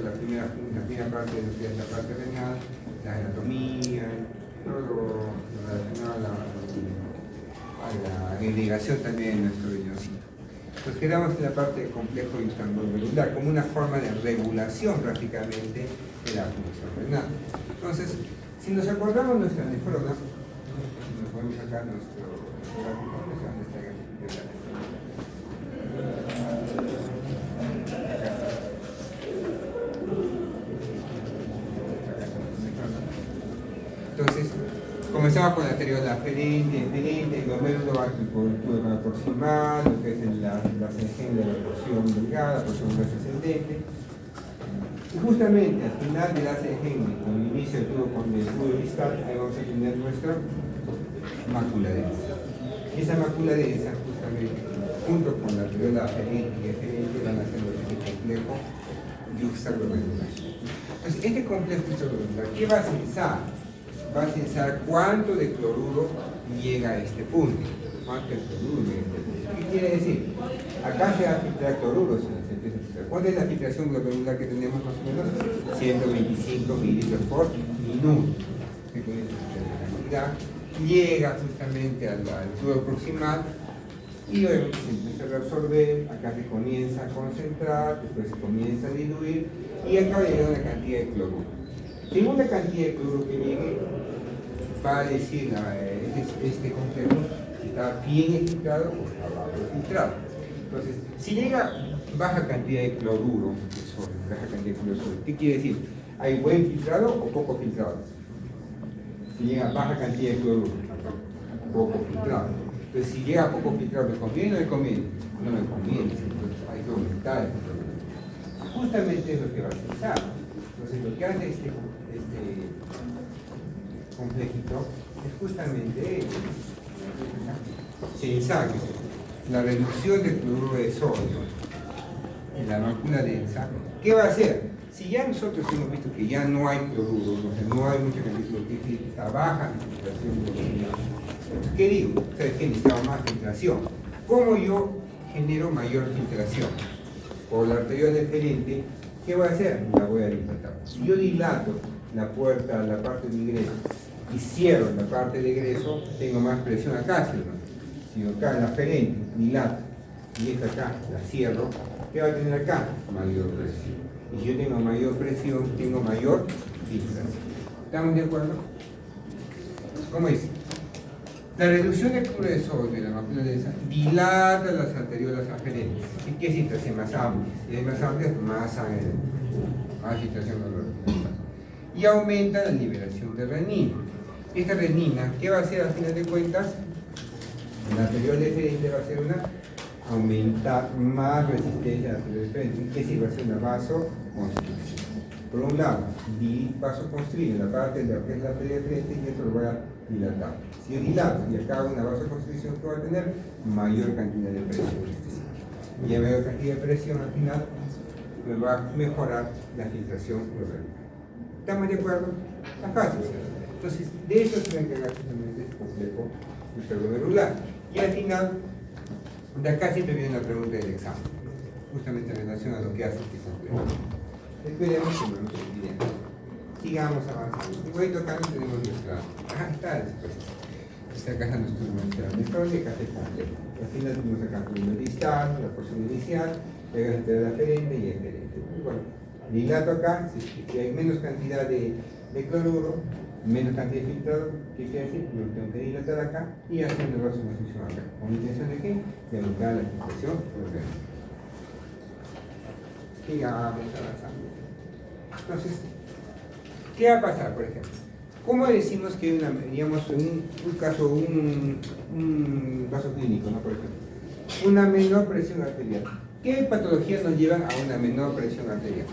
la primera parte de lo que es la parte renal, la anatomía, todo lo relacionado a la irrigación también de nuestro riñoncito. Nos quedamos en la parte del complejo intravenoso como una forma de regulación prácticamente de la función renal. Entonces, si nos acordamos nuestra nefrona, nos podemos sacar nuestro gráfico, ¿dónde está el gráfico de la nefrona? Entonces, comenzamos con la arteriola aferente, el glomérulo va por el tubo proximal, lo que es la ascendente de la porción delgada, porción gruesa ascendente. Y justamente al final de la ascendente, con el inicio del tubo distal, ahí vamos a tener nuestra mácula densa. Y esa mácula densa, justamente, junto con la arteriola aferente y eferente, van a ser este complejo yuxtaglomerular. Entonces, este complejo yuxtaglomerular, ¿qué va a censar? Va a censar cuánto de cloruro llega a este punto. ¿Cuánto de cloruro llega a este punto? ¿Qué quiere decir? Acá se va a filtrar cloruro, se empieza a filtrar. ¿Cuál es la filtración glomerular que tenemos más o menos? 125 mililitros por minuto. Llega justamente al tubo proximal y obviamente se empieza a reabsorber, acá se comienza a concentrar, después se comienza a diluir y acá llega una cantidad de cloruro. Según la cantidad de cloruro que llegue, va a decir este complejo si está bien filtrado o está bajo filtrado. Entonces, si llega baja cantidad de cloruro, ¿qué quiere decir? ¿Hay buen filtrado o poco filtrado? Si llega baja cantidad de cloruro, poco filtrado. Entonces, si llega poco filtrado, ¿me conviene o no me conviene? No me conviene, entonces hay que aumentar el cloruro. Justamente es lo que va a censar. Entonces, lo que hace este complejito es justamente censar la reducción del cloruro de sodio en la mácula densa. ¿Qué va a hacer? Si ya nosotros hemos visto que ya no hay cloruro, no hay mucha cantidad de está baja la filtración glomerular, ¿qué digo? ¿Sabes qué? Necesitamos más filtración. ¿Cómo yo genero mayor filtración? Por la arteriola deferente. ¿Qué voy a hacer? La voy a dilatar. Si yo dilato la puerta, la parte de ingreso, y cierro la parte de egreso, tengo más presión acá, ¿sí? Si yo acá la aferente dilato y esta acá la cierro, ¿qué va a tener acá? Mayor presión. Y si yo tengo mayor presión, tengo mayor filtración. ¿Estamos de acuerdo? ¿Cómo es? La reducción del cloruro de sodio de la mácula densa dilata las arteriolas aferentes. ¿Y qué es filtración más amplia? Si hay más amplias, más sangre, más filtración glomerular. Y aumenta la liberación de renina. Esta renina, ¿qué va a hacer al final de cuentas? La arteriola deferente va a hacer aumentar más resistencia a la arteriola deferente. ¿Qué sirve? Va a ser una vasoconstricción. Por un lado, vasoconstricción la parte de lo que es la arteria deferente y esto lo voy a dilatar. Si yo dilato y acá hago una vasoconstricción, que va a tener mayor cantidad de presión en este sitio. Y a mayor cantidad de presión al final me va a mejorar la filtración glomerular. ¿Estamos de acuerdo? Está fácil, ¿cierto? Entonces, de eso se va a encargar justamente este complejo interglomerular. Y al final, de acá siempre viene la pregunta del examen, justamente en relación a lo que hace este complejo. Esperemos que no nos olvidemos. Sigamos avanzando. Y voy tocando, tenemos nuestra. Acá está después. Está acá nuestra nefrona y acá está el complejo. Al final tenemos acá el tubo distal, la porción inicial, luego entre la aferente y eferente. Bueno, dilato acá, si hay menos cantidad de cloruro, menos cantidad de filtrado, ¿qué quiere decir? Yo tengo que dilatar acá y hacer una vasoconstricción acá. ¿Con la intención de qué? De aumentar la filtración glomerular. Sigamos avanzando. Entonces, ¿qué va a pasar, por ejemplo? ¿Cómo decimos que hay digamos, un caso, un caso clínico, ¿no? Por ejemplo, una menor presión arterial? ¿Qué patologías nos llevan a una menor presión arterial?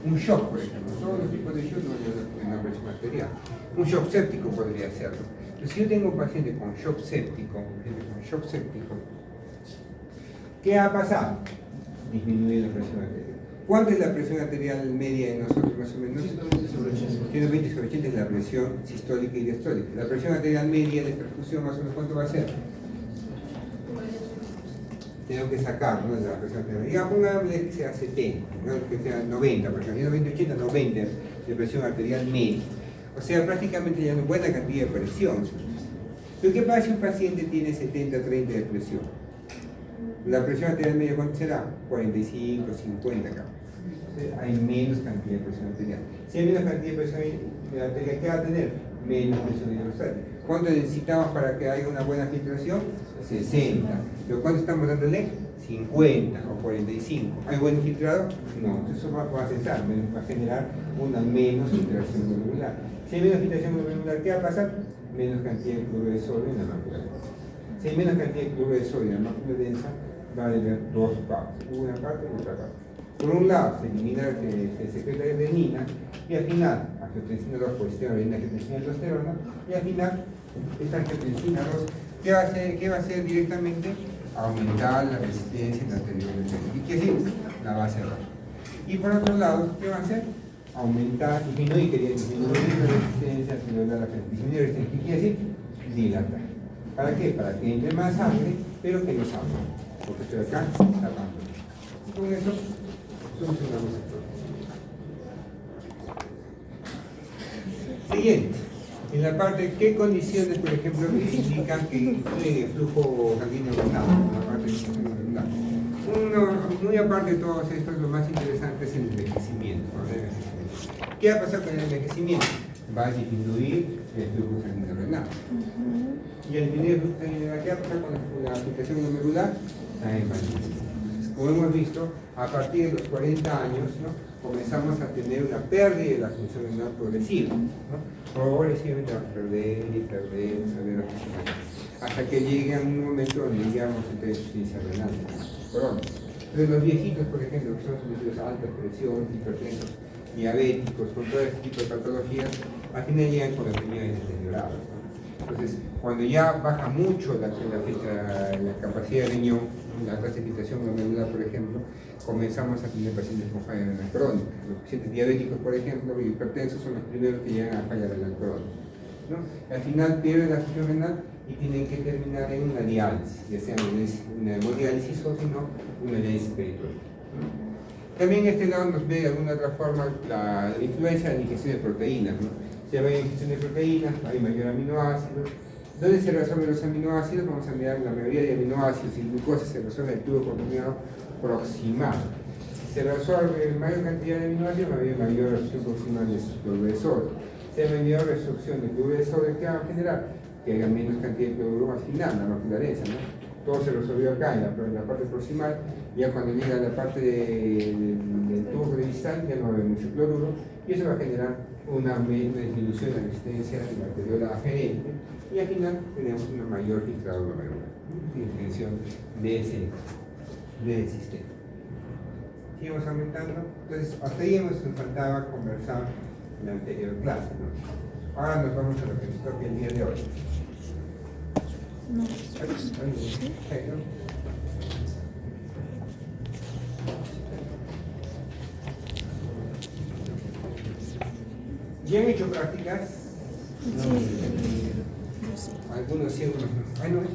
Un shock, por ejemplo. Todos los tipos de shock nos llevan a una menor presión arterial. Un shock séptico podría serlo. Pero si yo tengo un paciente con shock séptico, ¿qué va a pasar? Disminuir la presión arterial. ¿Cuánto es la presión arterial media de nosotros más o menos? 120 sobre 80 es la presión sistólica y diastólica. La presión arterial media de perfusión más o menos ¿cuánto va a ser? tengo que sacar, ¿no?, de la presión arterial. Ya pongámosle que sea 70, ¿no?, que sea 90, por ejemplo, 90, 90 de presión arterial media. O sea, prácticamente ya una buena cantidad de presión. Pero ¿qué pasa si un paciente tiene 70, 30 de presión? La presión arterial media, ¿cuánto será? 45, 50 acá. Entonces, hay menos cantidad de presión arterial. Si hay menos cantidad de presión arterial, ¿qué va a tener? Menos presión hidrostática. ¿Cuánto necesitamos para que haya una buena filtración? 60. ¿Pero cuánto estamos dándole? 50 o 45. ¿Hay buen infiltrado? No. Entonces eso va a cesar, va a generar una menos filtración glomerular. Si hay menos filtración glomerular, ¿qué va a pasar? Menos cantidad de cloruro de sodio en la mácula densa. Si hay menos cantidad de cloruro de sodio en la mácula densa, va a haber dos partes, una parte y otra parte. Por un lado, se elimina, se secreta adenina, y al final, angiotensina 2, colesterol, angiotensina y aldosterona, y al final, esta angiotensina 2, ¿qué va a hacer directamente? Aumentar la resistencia en la arterial endotelial. ¿Y qué es eso? La va a cerrar. Y por otro lado, ¿qué va a hacer? Aumentar, disminuir la resistencia arterial, disminuir la resistencia. ¿Qué quiere decir? Dilatar. ¿Para qué? Para que entre más sangre, pero que no salga. Porque estoy acá tapando. Y con eso solucionamos el problema. Siguiente. En la parte, ¿qué condiciones, por ejemplo, indican que influye el flujo sanguíneo renal? La parte de renal. Muy aparte de todo esto, lo más interesante es el envejecimiento. ¿Qué va a pasar con el envejecimiento? Va a disminuir el flujo sanguíneo renal. Y al disminuir el flujo sanguíneo renal, ¿qué va a pasar con la filtración glomerular? También va a disminuir. Como hemos visto, a partir de los 40 años, ¿no?, comenzamos a tener una pérdida de la función renal progresiva, ¿no? Progresivamente vamos a perder la función renal, hasta que llegue a un momento donde llegamos a tener insuficiencia renal crónica. Entonces los viejitos, por ejemplo, que son sometidos a alta presión, hipertensos, diabéticos, con todo este tipo de patologías, al final llegan con los riñones deteriorados, ¿no? Entonces, cuando ya baja mucho la capacidad de riñón, la tasa de filtración glomerular, por ejemplo, comenzamos a tener pacientes con falla renal crónica. Los pacientes diabéticos, por ejemplo, y hipertensos son los primeros que llegan a falla renal crónica, ¿no? Al final pierden la función renal y tienen que terminar en una diálisis, ya sea una hemodiálisis o si no, una diálisis peritoneal, ¿no? También este lado nos ve de alguna otra forma la influencia de la ingestión de proteínas, ¿no? Si hay mayor ingestión de proteínas, hay mayor aminoácidos. ¿Dónde se resuelven los aminoácidos? Vamos a mirar la mayoría de aminoácidos y glucosa se resuelve en el tubo comprimido proximal. Si se resuelve mayor cantidad de aminoácidos, va a haber mayor absorción proximal de cloruro de sodio. Si hay mayor resorción de cloruro de sodio, ¿qué va a generar? Que haya menos cantidad de cloruro al final, la mácula densa, ¿no? Todo se resolvió acá en la parte proximal, ya cuando llega a la parte del tubo distal ya no va a haber mucho cloruro y eso va a generar una disminución de la resistencia de la arteriola aferente y al final tenemos una mayor filtrado glomerular, disminución de ese sistema. Seguimos aumentando, entonces hasta ahí nos faltaba conversar en la anterior clase, ¿no? Ahora nos vamos a lo que nos toca el día de hoy. No. ¿Ya han hecho prácticas? Sí. No. Algunos sí, algunos no. Ay, no, no.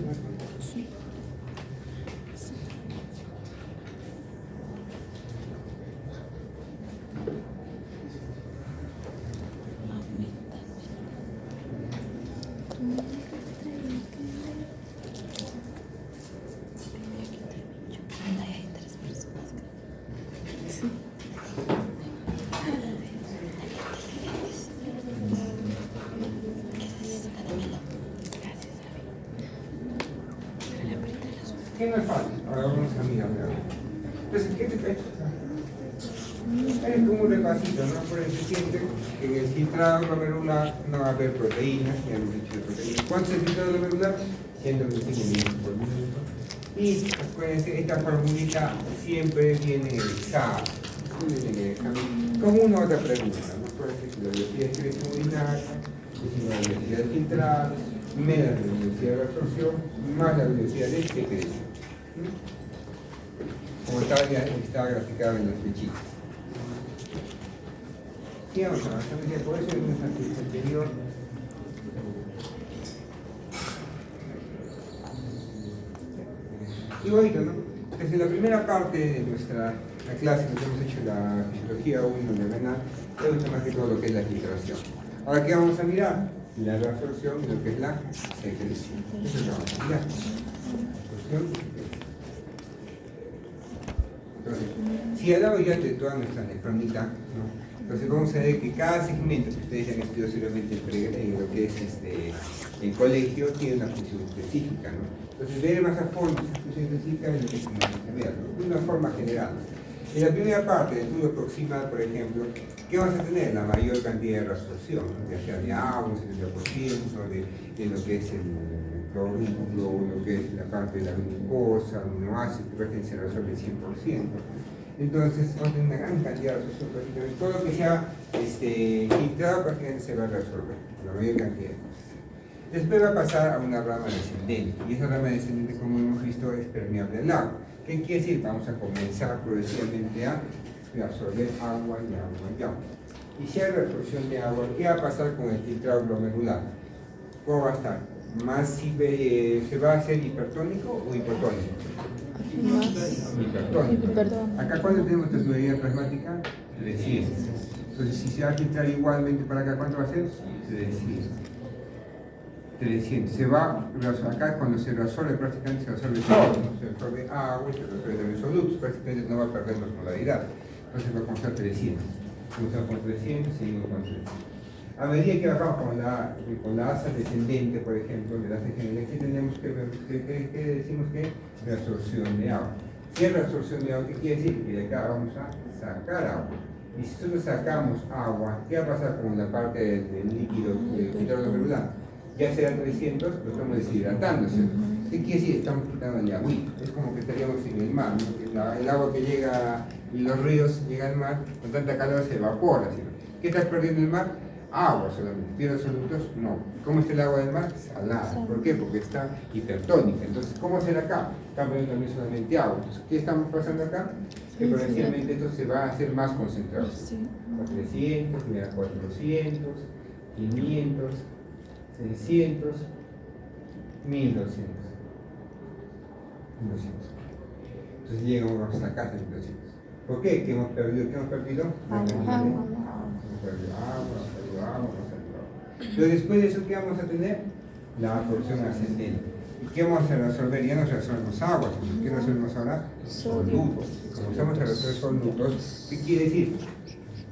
¿Qué no es fácil? Ahora vamos a mirar. Entonces, ¿qué te cae? Es como un repasito, ¿no? Por el siguiente, que en el filtrado glomerular no va a haber proteínas, ya hemos dicho de proteínas. ¿Cuánto es el filtrado glomerular? 125 miligramos por minuto. Y acuérdense, esta formulita siempre viene en el examen. Como una otra pregunta, ¿no? Por ejemplo, la velocidad de excreción urinaria, la velocidad de filtrado, menos la velocidad de absorción, más la velocidad de secreción. Como estaba graficado en las flechitas. Sí, vamos a avanzar, por eso en nuestra clase anterior. Y bonito, ¿no? en la primera parte de nuestra clase, nos hemos hecho la fisiología 1 de renal, hemos hecho más que todo lo que es la filtración. Ahora, ¿qué vamos a mirar? La reabsorción y lo que es la secreción. Eso es lo que vamos a mirar. Reabsorción y secreción. Entonces, si hablamos ya de toda nuestra nefrónica, ¿no? Entonces vamos a ver que cada segmento que ustedes han estudiado seguramente en lo que es el colegio tiene una función específica, ¿no? Entonces ver más a fondo esa función específica es lo que tenemos que ver, ¿no? De una forma general. En la primera parte del estudio proximal, por ejemplo, ¿qué vamos a tener? La mayor cantidad de reabsorción, ¿no? Ya sea de agua, un 70%, de lo que es el cloruro, lo que es la parte de la glucosa, aminoácidos, que prácticamente se resuelve el 100%. Entonces, vamos a tener una gran cantidad de reabsorción, prácticamente todo lo que sea filtrado prácticamente se va a resolver, la mayor cantidad de cosas. Después va a pasar a una rama descendente, y esa rama descendente, como hemos visto, es permeable al agua. ¿Qué quiere decir? Vamos a comenzar progresivamente a absorber agua y agua y agua. Y si hay reabsorción de agua, ¿qué va a pasar con el filtrado glomerular? ¿Cómo va a estar? ¿Se va a hacer hipertónico o hipotónico? Hipertónico. Acá, ¿cuánto tenemos de fluidez plasmática? 300. Entonces, si se va a filtrar igualmente para acá, ¿cuánto va a ser? 300. 300. Se va, acá cuando se resuelve prácticamente se resuelve todo, ¿no? Se resuelve agua, se resuelve también solutos, prácticamente no va a perder la osmolaridad. Entonces va a constar 300. Comenzamos con 300, seguimos con 300. A medida que bajamos con la asa descendente, por ejemplo, de la general, aquí tenemos que ver, ¿qué decimos que? Reabsorción de agua. Si hay reabsorción de agua, ¿qué quiere decir? Que de acá vamos a sacar agua. Y si nosotros sacamos agua, ¿qué va a pasar con la parte del líquido glomerular? Ya sea 300, lo estamos deshidratando, ¿cierto? ¿Qué quiere decir? Estamos quitando el agua. Es como que estaríamos en el mar, ¿no? El agua que llega, y los ríos llega al mar, con tanta calor se evapora, ¿cierto? ¿Qué está perdiendo el mar? Agua solamente. ¿Pierde solutos? No. ¿Cómo está el agua del mar? Salada. ¿Por qué? Porque está hipertónica. Entonces, ¿cómo será acá? Está perdiendo también solamente agua. Entonces, ¿qué estamos pasando acá? Que progresivamente esto se va a hacer más concentrado. A 300, mira, 400, 500, 600, 1200. 1200. Entonces llegamos hasta acá, 1200. ¿Por qué? ¿Qué hemos perdido? ¿Qué hemos perdido? Hemos perdido agua. Pero después de eso, ¿qué vamos a tener? La absorción ascendente. ¿Y qué vamos a resolver? Ya no resolvemos agua, sino ¿qué resolvemos ahora? Solutos. Comenzamos a resolver solutos. ¿Qué quiere decir?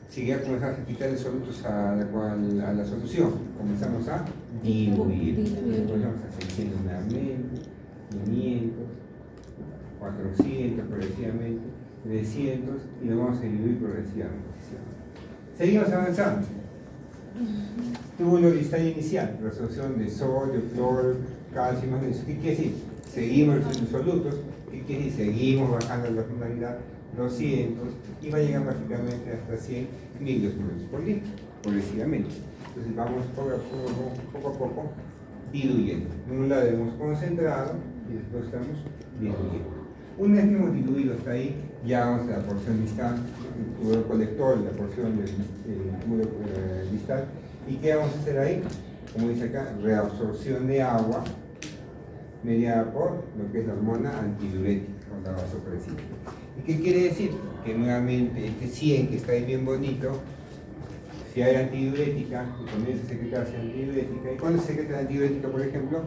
Si ya comenzamos a quitarle solutos a la solución, comenzamos a diluir. Comenzamos a 600 nuevamente, 500, 400 progresivamente, 300 y lo vamos a diluir progresivamente. Seguimos avanzando. Tuvo el estadio inicial, resolución de sodio, cloro, calcio y magnesio. ¿Qué quiere decir? Seguimos resolviendo solutos. ¿Qué quiere decir? Seguimos bajando la osmolaridad, 200, y va a llegar prácticamente hasta 100 miliosmoles por litro, progresivamente. Entonces vamos poco a poco diluyendo. En un lado hemos concentrado y después estamos diluyendo. Una vez que hemos diluido hasta ahí, ya vamos a la porción distal, el túbulo colector, la porción del túbulo distal. ¿Y qué vamos a hacer ahí? Como dice acá, reabsorción de agua mediada por lo que es la hormona antidiurética, con la vasopresina. ¿Y qué quiere decir? Que nuevamente este 100 que está ahí bien bonito, si hay antidiurética, comienza a secretarse antidiurética. ¿Y cuándo se secreta la antidiurética, por ejemplo?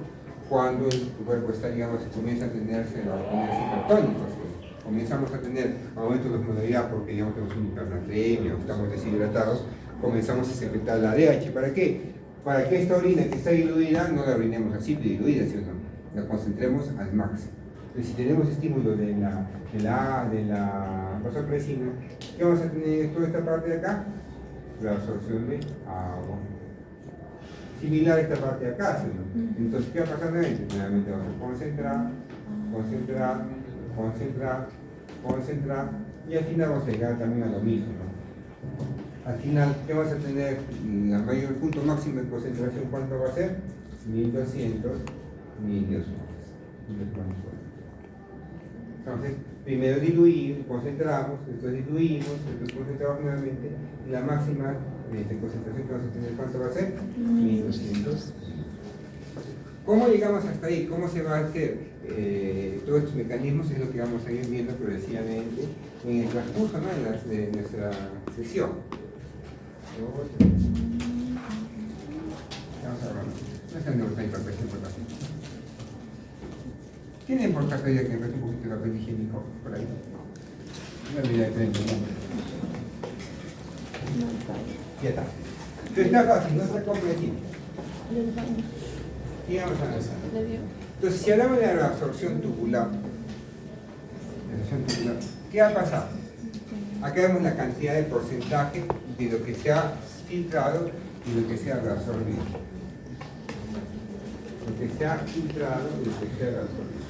Cuando el cuerpo está, digamos, comienza a ponerse hipertónicos. Comenzamos a tener aumento de osmolaridad porque, digamos, tenemos una hipernatremia o estamos deshidratados, comenzamos a secretar la DH. ¿Para qué? Para que esta orina que está diluida no la orinemos así, diluida, ¿sí o no? La concentremos al máximo. Entonces, si tenemos estímulo de la vasopresina, ¿qué vamos a tener toda esta parte de acá? La absorción de agua. Similar a esta parte de acá, ¿sí? Entonces, ¿qué va a pasar nuevamente? Nuevamente vamos a concentrar, y al final vamos a llegar también a lo mismo, ¿no? Al final, ¿qué vamos a tener? El punto máximo de concentración, ¿cuánto va a ser? 1200 miliosmoles. Entonces, primero diluimos, concentramos, después diluimos, después concentramos nuevamente, y la máxima concentración que vamos a tener, ¿cuánto va a ser? 1200. ¿Cómo llegamos hasta ahí? ¿Cómo se va a hacer? Todos estos mecanismos es lo que vamos a ir viendo progresivamente en el transcurso, ¿no? de nuestra sesión. Vamos a ver. No es el neuropaper, pero es importante. ¿Tiene importancia ya que me un poquito de papel higiénico por ahí? Una medida de 30 minutos. No, vale. Ya está. Entonces está fácil, no está completito. Del baño. Y vamos a avanzar. Le vio. Entonces, si hablamos de la absorción tubular, ¿qué ha pasado? Acá vemos la cantidad de porcentaje de lo que se ha filtrado y lo que se ha reabsorbido. Lo que se ha filtrado y lo que se ha reabsorbido.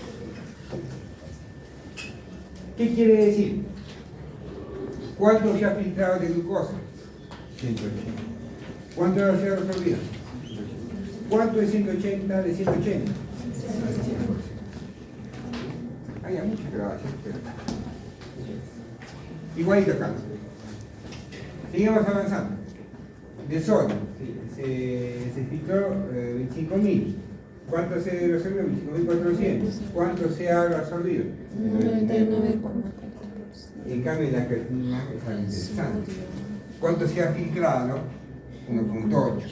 ¿Qué quiere decir? ¿Cuánto se ha filtrado de glucosa? 180. ¿Cuánto se ha reabsorbido? ¿Cuánto es 180 de 180? 100%. Hay mucha grabación, pero igualito acá. Seguimos avanzando. De sodio, se filtró 25.000. ¿Cuánto se reabsorbió? 25.400. ¿Cuánto se ha reabsorbido? 99,4%. En cambio, la creatinina es algo interesante. ¿Cuánto se ha filtrado? 1.8.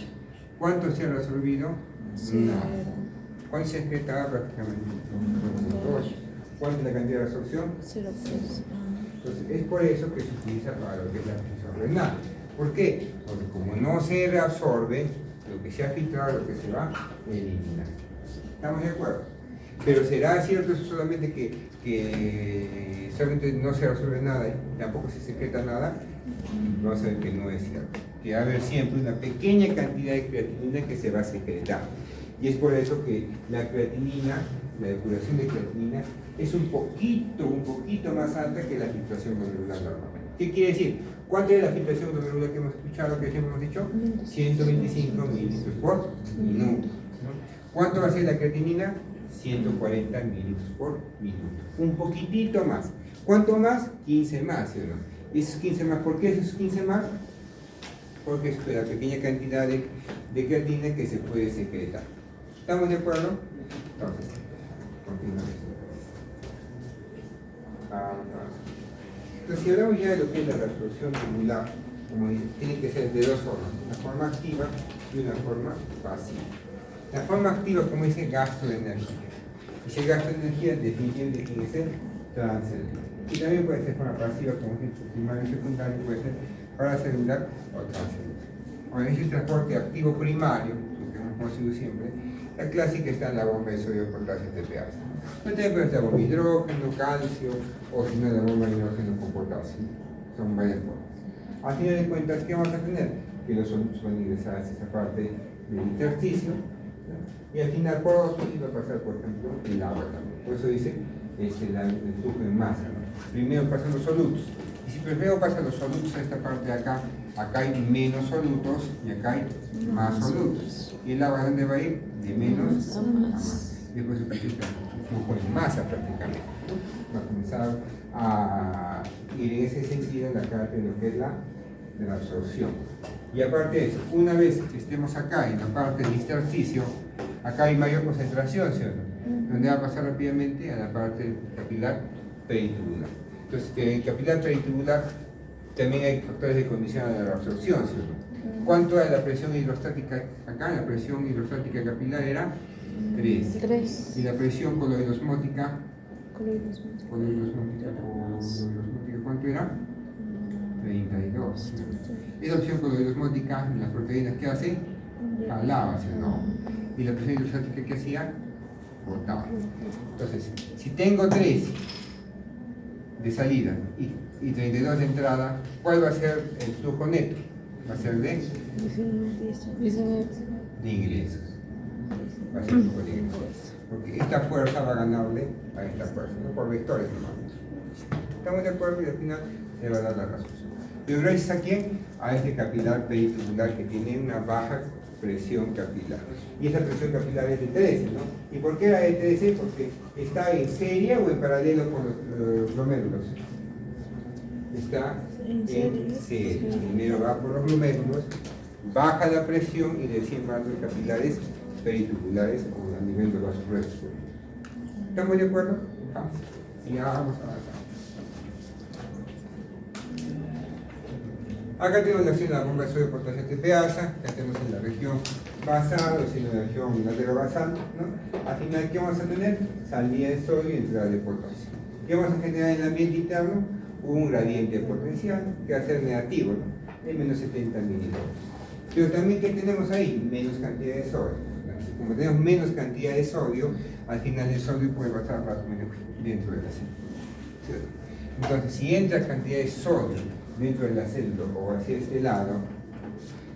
¿Cuánto se ha reabsorbido? Nada. ¿Cuánto se ha excretado? Prácticamente 1.8. ¿Cuánto es la cantidad de absorción? 0,3. Entonces, es por eso que se utiliza para lo que es la absorción renal. ¿Por qué? Porque como no se reabsorbe, lo que se ha filtrado, lo que se va a eliminar. ¿Estamos de acuerdo? Pero ¿será cierto eso solamente que solamente no se reabsorbe nada y tampoco se secreta nada? Vamos a ver que no es cierto. Que va a haber siempre una pequeña cantidad de creatinina que se va a secretar. Y es por eso que la creatinina, la depuración de creatinina, es un poquito más alta que la filtración glomerular normal. ¿Qué quiere decir? ¿Cuánto es la filtración glomerular que hemos escuchado, que hemos dicho? 125 mililitros por minuto. ¿Cuánto va a ser la creatinina? 140 mililitros por minuto. Un poquitito más. ¿Cuánto más? 15 más, ¿sí o no? ¿Esos 15 más? ¿Por qué esos 15 más? Porque es la pequeña cantidad de creatinina que se puede secretar. ¿Estamos de acuerdo? Entonces, continuamos. Entonces, si hablamos ya de lo que es la reabsorción tubular, como dice, tiene que ser de dos formas, una forma activa y una forma pasiva. La forma activa, como dice, gasto de energía. Y si el gasto de energía definitivamente tiene que ser transcelular. Y también puede ser forma pasiva, como dice, primario y secundario, puede ser paracelular o transcelular. Ahora, ese transporte activo primario, lo que hemos conocido siempre, la clásica está en la bomba de sodio, potasio, TPA. No también puede ser la bomba de hidrógeno, calcio, o si no la bomba de hidrógeno con potasio. Son varias formas. Al final de cuentas, ¿qué vamos a tener? Que los solutos van a ingresar hacia esa parte del intersticio, ¿no? Y al final por osmosis va a pasar, por ejemplo, el agua también. Por eso dice el flujo en masa, ¿no? Primero pasan los solutos. Y si primero pasan los solutos a esta parte de acá, acá hay menos solutos y acá hay más solutos. ¿Y el agua dónde va a ir? De menos a más. Después se presenta un flujo en masa prácticamente, ¿no? Va a comenzar a ir en ese sentido en la parte de lo que es de la absorción. Y aparte de eso, una vez que estemos acá en la parte del intersticio, acá hay mayor concentración, ¿cierto? Donde va a pasar rápidamente a la parte capilar peritubular. Entonces, en el capilar peritubular también hay factores de condición de la absorción, ¿cierto? ¿Cuánto era la presión hidrostática acá? La presión hidrostática capilar era 3. Y la presión coloidosmótica, ¿cuánto era? 32. Y la presión coloidosmótica en las proteínas, ¿qué hace? Jalaba, ¿sí o no? Y la presión hidrostática, ¿qué hacía? Botaba. Entonces, si tengo 3 de salida y 32 de entrada, ¿cuál va a ser el flujo neto? Va a ser de ingresos. Va a ser el flujo de ingresos. Porque esta fuerza va a ganarle a esta fuerza, no por vectores nomás. ¿Estamos de acuerdo? Y al final se va a dar la resolución. Pero gracias a quién? A este capilar peritubular que tiene una baja presión capilar. Y esa presión capilar es de 13, ¿no? ¿Y por qué era de 13? Porque está en serie o en paralelo con los glomérulos. Está en serie. Primero va por los glomérulos, baja la presión y de 100 vasos capilares peritubulares o a nivel de los restos. ¿Estamos de acuerdo? Vamos. Ya vamos a avanzar. Acá tenemos la acción de la bomba de sodio potasio TPasa, que hacemos en la región basal, o sea, en la región laterobasal, ¿no? Al final, ¿qué vamos a tener? Salida de sodio y entrada de potasio. ¿Qué vamos a generar en el ambiente interno? Un gradiente potencial que va a ser negativo, ¿no? De menos 70 milivolts. Pero también, ¿qué tenemos ahí? Menos cantidad de sodio. Como tenemos menos cantidad de sodio, al final el sodio puede pasar rápidamente dentro de la célula. Entonces, si entra cantidad de sodio dentro de la célula o hacia este lado,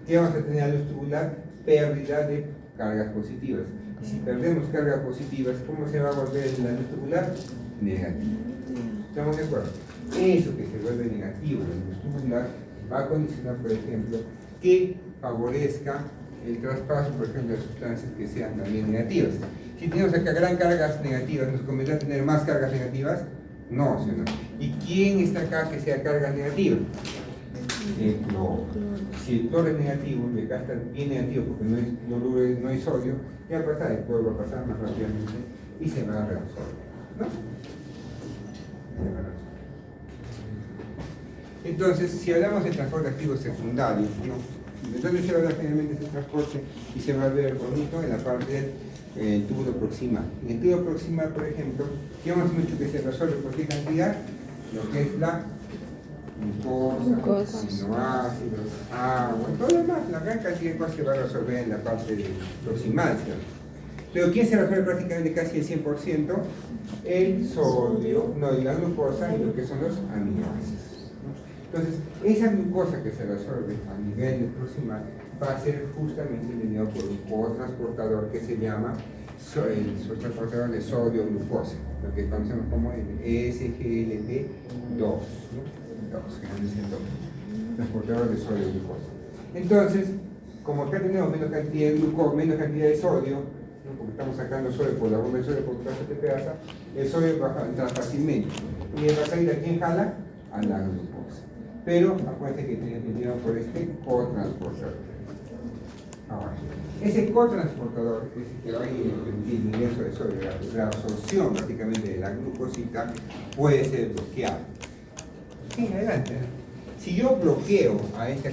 ¿qué vamos a tener a luz tubular? Pérdida de cargas positivas. Y si perdemos cargas positivas, ¿cómo se va a volver la luz tubular? Negativa. ¿Estamos de acuerdo? Eso que se vuelve negativo en la luz tubular va a condicionar, por ejemplo, que favorezca el traspaso, por ejemplo, de sustancias que sean también negativas. Si tenemos acá gran cargas negativas, ¿nos conviene tener más cargas negativas? No, ¿sí o no? ¿Y quién está acá que sea carga negativa? El cloro. Si el cloro es negativo, y acá está bien negativo porque no hay cloruro, no hay sodio, ya pasa, el cloro va a pasar más rápidamente y se va a reabsorber, ¿no? Se va a reabsorber. Entonces, si hablamos de transporte activo secundario, ¿no? Entonces se va a hablar generalmente de ese transporte y se va a ver bonito en la parte del túbulo proximal. En el túbulo proximal, por ejemplo, ¿qué hemos dicho que se resuelve por qué cantidad? Lo que es la glucosa, aminoácidos, agua, todo lo demás, la gran cantidad de cosas se va a resolver en la parte proximal, ¿cierto? Pero ¿quién se resuelve prácticamente casi el 100%? El sodio, no, y la glucosa y lo que son los aminoácidos. Entonces, esa glucosa que se resuelve a nivel proximal va a ser justamente mediado por un cotransportador que se llama el transportador de sodio-glucosa, lo que conocemos como el SGLT2, ¿no? Transportador de sodio-glucosa. Entonces, como acá tenemos menos cantidad de glucosa, menos cantidad de sodio, ¿no? Porque estamos sacando sodio por la bomba de sodio por potasio TPasa, el sodio va a entrar fácilmente. ¿Y va a salir a quién jala? A la glucosa. Pero acuérdense que tiene entendido por este cotransportador. Ahora, ese cotransportador es el que va a impedir el ingreso de sodio, la absorción prácticamente de la glucosita puede ser bloqueada. Sí, adelante. Si yo bloqueo a ese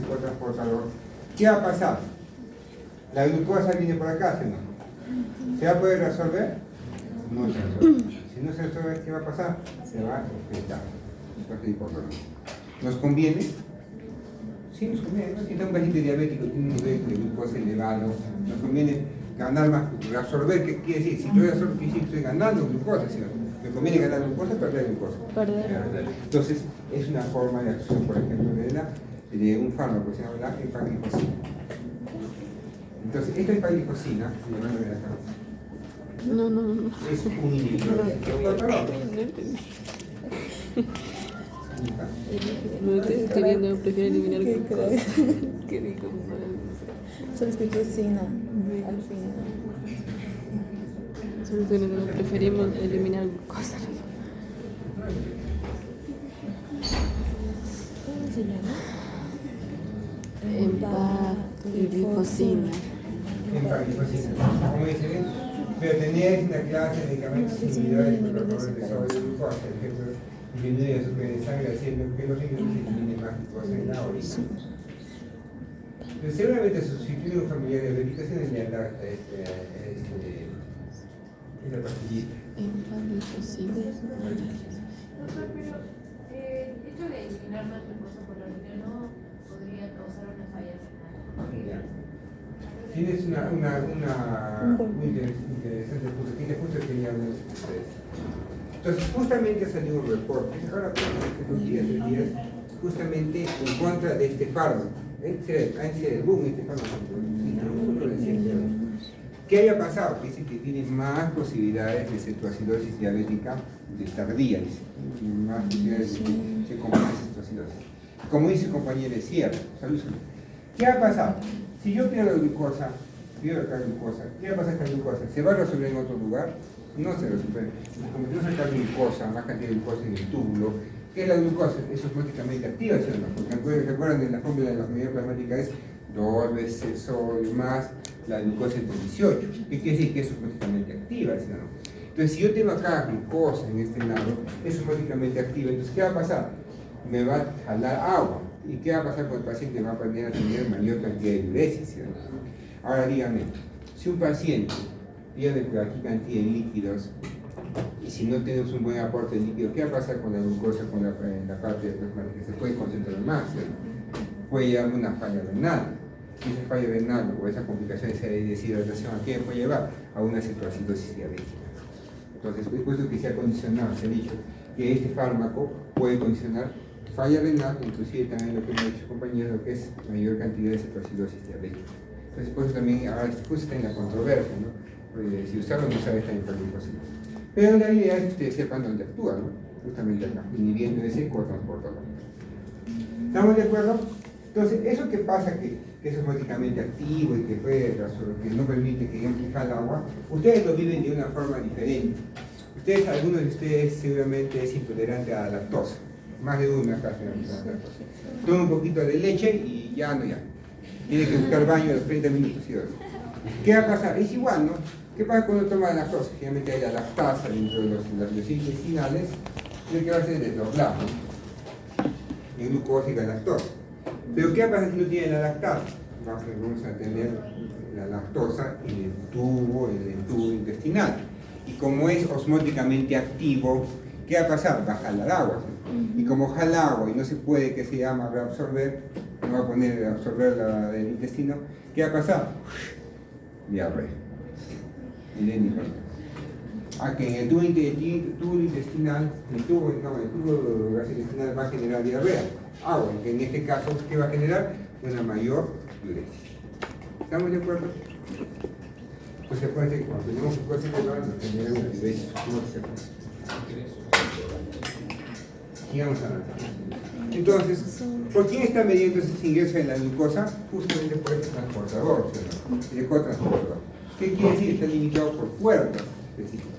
cotransportador, ¿qué va a pasar? La glucosa viene por acá, ¿sí o no? ¿Se va a poder resolver? No se resuelve. Si no se resuelve, ¿qué va a pasar? Se va a excretar. ¿Nos conviene? Sí, nos conviene. Si está un paciente diabético, tiene un nivel de glucosa elevado, nos conviene ganar más, reabsorber. ¿Qué quiere decir? Si yo reabsorbo, ¿qué estoy ganando glucosa? ¿Sí? ¿Me conviene ganar glucosa o perder glucosa? Perder. Entonces, es una forma de acción, por ejemplo, de un fármaco que se llama la empaglifosina. Entonces, esta empaglifosina, llamándome la cabeza, No. es un inhibidor. No estoy viendo, prefiero eliminar glucosa. Qué rico. Solo es que cocina al final. Solo que nosotros preferimos eliminar glucosa. ¿Cómo se llama? Empaglifosina. Como dice, pero teníais una clase de medicamentos inhibidores por favor de sodio-glucosa, por ejemplo, disminuye el azúcar de sangre haciendo que los riñones eliminen más glucosa en la orina. Pero seguramente sustituir un familiar diabético se debería dar esta pastillita. Empaglifosina. Doctor, pero el hecho de eliminar más glucosa por la orina no podría causar una falla renal. Tienes una muy interesante punto, tiene justo que quería hablar de ustedes. Entonces, justamente salió un reporte, ahora por unos días, justamente en contra de este fármaco. El boom, este fármaco, ¿qué haya pasado? Dice que tiene más posibilidades de cetoacidosis diabética de tardía, dice. Más posibilidades de que se cometa cetoacidosis. Como dice el compañero Sierra, salud. ¿Qué ha pasado? Si yo pierdo glucosa, acá glucosa, ¿qué va a pasar con la glucosa? ¿Se va a resolver en otro lugar? No se resuelve. Como tenemos acá glucosa, más cantidad de glucosa en el túbulo, ¿qué es la glucosa? Es osmóticamente activa, ¿sí o no? Porque recuerdan de la fórmula de la unidad plasmática es 2 veces el sodio más la glucosa entre 18. ¿Qué quiere decir? Que es osmóticamente activa, ¿sí o no? Entonces, si yo tengo acá glucosa en este lado, es osmóticamente activa. Entonces, ¿qué va a pasar? Me va a jalar agua. ¿Y qué va a pasar con el paciente? Va a aprender a tener mayor cantidad de diuresis, ¿sí o no? Ahora dígame, si un paciente pierde por aquí cantidad de líquidos, y si no tenemos un buen aporte de líquido, ¿qué va a pasar con la glucosa, con la parte de plasmática? Que se puede concentrar más, ¿sí? Puede llevar a una falla renal. Y esa falla renal o esa complicación de deshidratación, ¿a qué puede llevar? A una cetoacidosis diabética. Entonces, es por eso que se ha condicionado, se ha dicho que este fármaco puede condicionar falla renal, inclusive también lo que hemos dicho compañeros, lo que es mayor cantidad de cetoacidosis diabética. Entonces, por eso también ahora justo está en la controversia, ¿no? Porque si usarlo no sabe esta hiperglucosia. Pero la idea es que ustedes sepan dónde actúa, ¿no? Justamente acá, inhibiendo ese cotransportador. ¿Estamos de acuerdo? Entonces, eso que pasa que es osmóticamente activo y que que no permite que jale agua, ustedes lo viven de una forma diferente. Algunos de ustedes seguramente es intolerante a la lactosa. Más de uno acá se llama lactosa. Toma un poquito de leche y ya. Tiene que buscar baño a los 30 minutos. ¿Sí? ¿Qué va a pasar? Es igual, ¿no? ¿Qué pasa cuando toma la lactosa? Generalmente hay la lactasa dentro de los intestinales, y que va a ser desdoblado, ¿no? En glucosa y la lactosa. Pero ¿qué pasa si no tiene la lactasa? Vamos a tener la lactosa en el tubo intestinal. Y como es osmóticamente activo, ¿qué va a pasar? Va a jalar agua. Y como jala agua y no se puede, que se llama reabsorber, no va a poner a absorber del intestino, ¿qué va a pasar? Diarrea. Que en el tubo intestinal, el tubo gastrointestinal va a generar diarrea. Agua, que en este caso, ¿qué va a generar? Una mayor diuresis. ¿Estamos de acuerdo? Pues se puede decir que cuando tenemos glucosa elevada nos genera una diuresis. Sigamos avanzando. Entonces, ¿por quién está midiendo ese ingreso de la glucosa? Justamente por este transportador, ¿sí? El cotransportador. ¿Qué quiere decir? Está limitado por puertas específicas.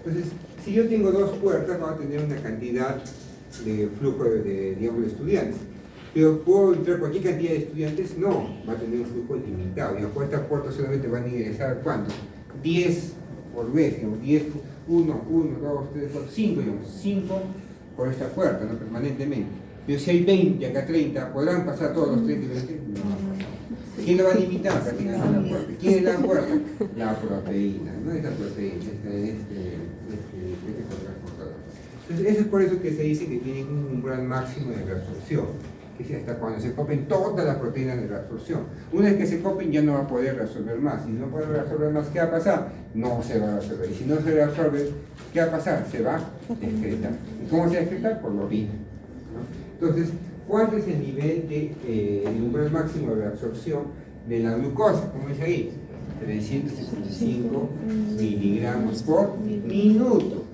Entonces, si yo tengo 2 puertas, va a tener una cantidad de flujo de estudiantes. Pero ¿puedo entrar cualquier cantidad de estudiantes? No, va a tener un flujo limitado. Y por estas puertas solamente van a ingresar, ¿cuántos? 10 por vez, digamos, 10, 1, 2, 3, 4, 5, digamos, 5 por esta puerta, ¿no? Permanentemente. Pero si hay 20, acá 30, ¿podrán pasar todos los 30 y 20? No. ¿Quién lo va a limitar? ¿Quién es la puerta? La proteína, no es la proteína, este cotransportador. Entonces, eso es por eso que se dice que tienen un umbral máximo de reabsorción, que es hasta cuando se copen todas las proteínas de reabsorción. Una vez que se copen ya no va a poder reabsorber más. Si no puede reabsorber más, ¿qué va a pasar? No se va a reabsorber. Y si no se reabsorbe, ¿qué va a pasar? Se va a excretar. ¿Y cómo se va a excretar? Por la orina, ¿no? Entonces, ¿cuánto es el nivel el umbral máximo de reabsorción de la glucosa? Como dice ahí, 365 miligramos por minuto.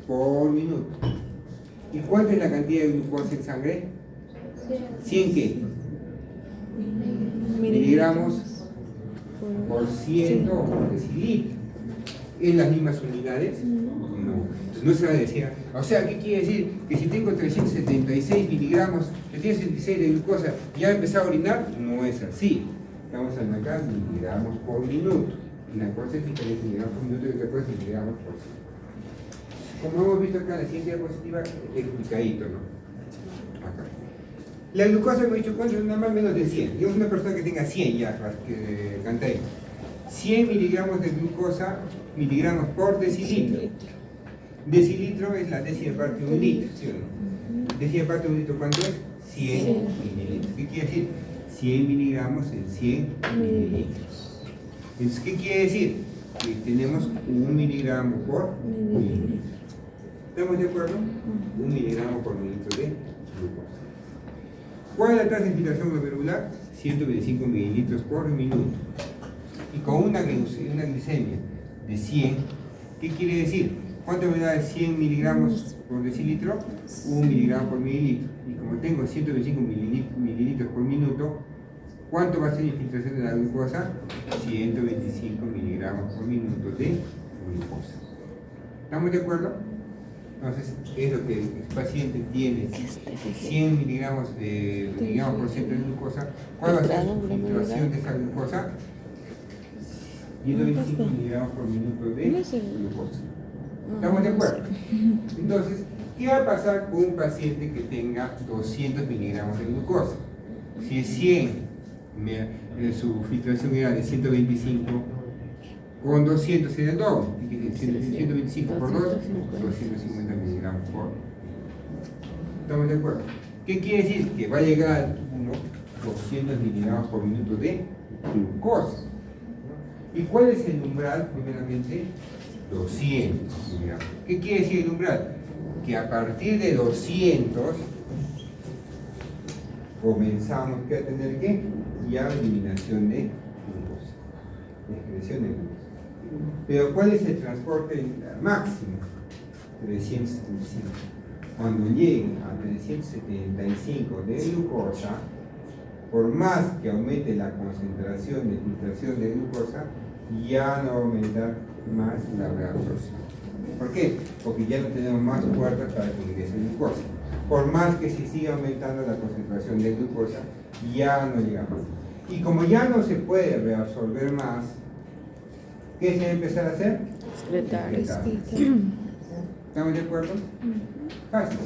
¿Y cuánto es la cantidad de glucosa en sangre? 100 ¿qué? Miligramos por ciento o por decilitro. ¿En las mismas unidades? No. Entonces no se va a decir, o sea, ¿qué quiere decir? Que si tengo 376 miligramos, 376 de glucosa, ¿ya he empezado a orinar? No es así. Estamos hablando acá miligramos por minuto. Una cosa es diferente, miligramos por minuto, y otra cosa es miligramos por ciento. Como hemos visto acá en la siguiente diapositiva, explicadito, ¿no? Acá. La glucosa, hemos dicho, ¿cuánto? Nada más menos de 100. Digamos una persona que tenga 100 ya, que canta ahí. 100 miligramos de glucosa, miligramos por decilitro. Decilitro es la décima parte de un litro, ¿sí o no? Décima parte de un litro, ¿cuánto es? 100 mililitros. ¿Qué quiere decir? 100 miligramos en 100 mililitros. Entonces, ¿qué quiere decir? Que tenemos 1 miligramo por mililitro. ¿Estamos de acuerdo? 1 miligramo por mililitro de glucosa. ¿Cuál es la tasa de filtración glomerular? 125 mililitros por minuto. Y con una glicemia de 100, ¿qué quiere decir? ¿Cuánto me da 100 miligramos por decilitro? 1 miligramo por mililitro. Y como tengo 125 mililitros por minuto, ¿cuánto va a ser la infiltración de la glucosa? 125 miligramos por minuto de glucosa. ¿Estamos de acuerdo? Entonces, es lo que el paciente tiene 100 miligramos de, digamos, por ciento de glucosa. ¿Cuál va a ser su filtración de esa glucosa? 125 miligramos por minuto de glucosa. ¿Estamos de acuerdo? Entonces, ¿qué va a pasar con un paciente que tenga 200 miligramos de glucosa? Si es 100, su filtración era de 125, con 200 sería el doble. 125 por 2, 250 miligramos por. ¿Estamos de acuerdo? ¿Qué quiere decir? Que va a llegar al túbulo 200 miligramos por minuto de glucosa. ¿Y cuál es el umbral? Primeramente, 200 miligramos. ¿Qué quiere decir el umbral? Que a partir de 200 comenzamos a tener ¿qué? Ya eliminación de glucosa, excreción de glucosa. Pero ¿cuál es el transporte máximo? 375. Cuando lleguen a 375 de glucosa, por más que aumente la concentración de filtración de glucosa, ya no va a aumentar más la reabsorción. ¿Por qué? Porque ya no tenemos más puertas para que ingrese glucosa. Por más que se siga aumentando la concentración de glucosa, ya no llegamos. Y como ya no se puede reabsorber más, ¿qué se va a empezar a hacer? Excretar. ¿Estamos de acuerdo? Fácil.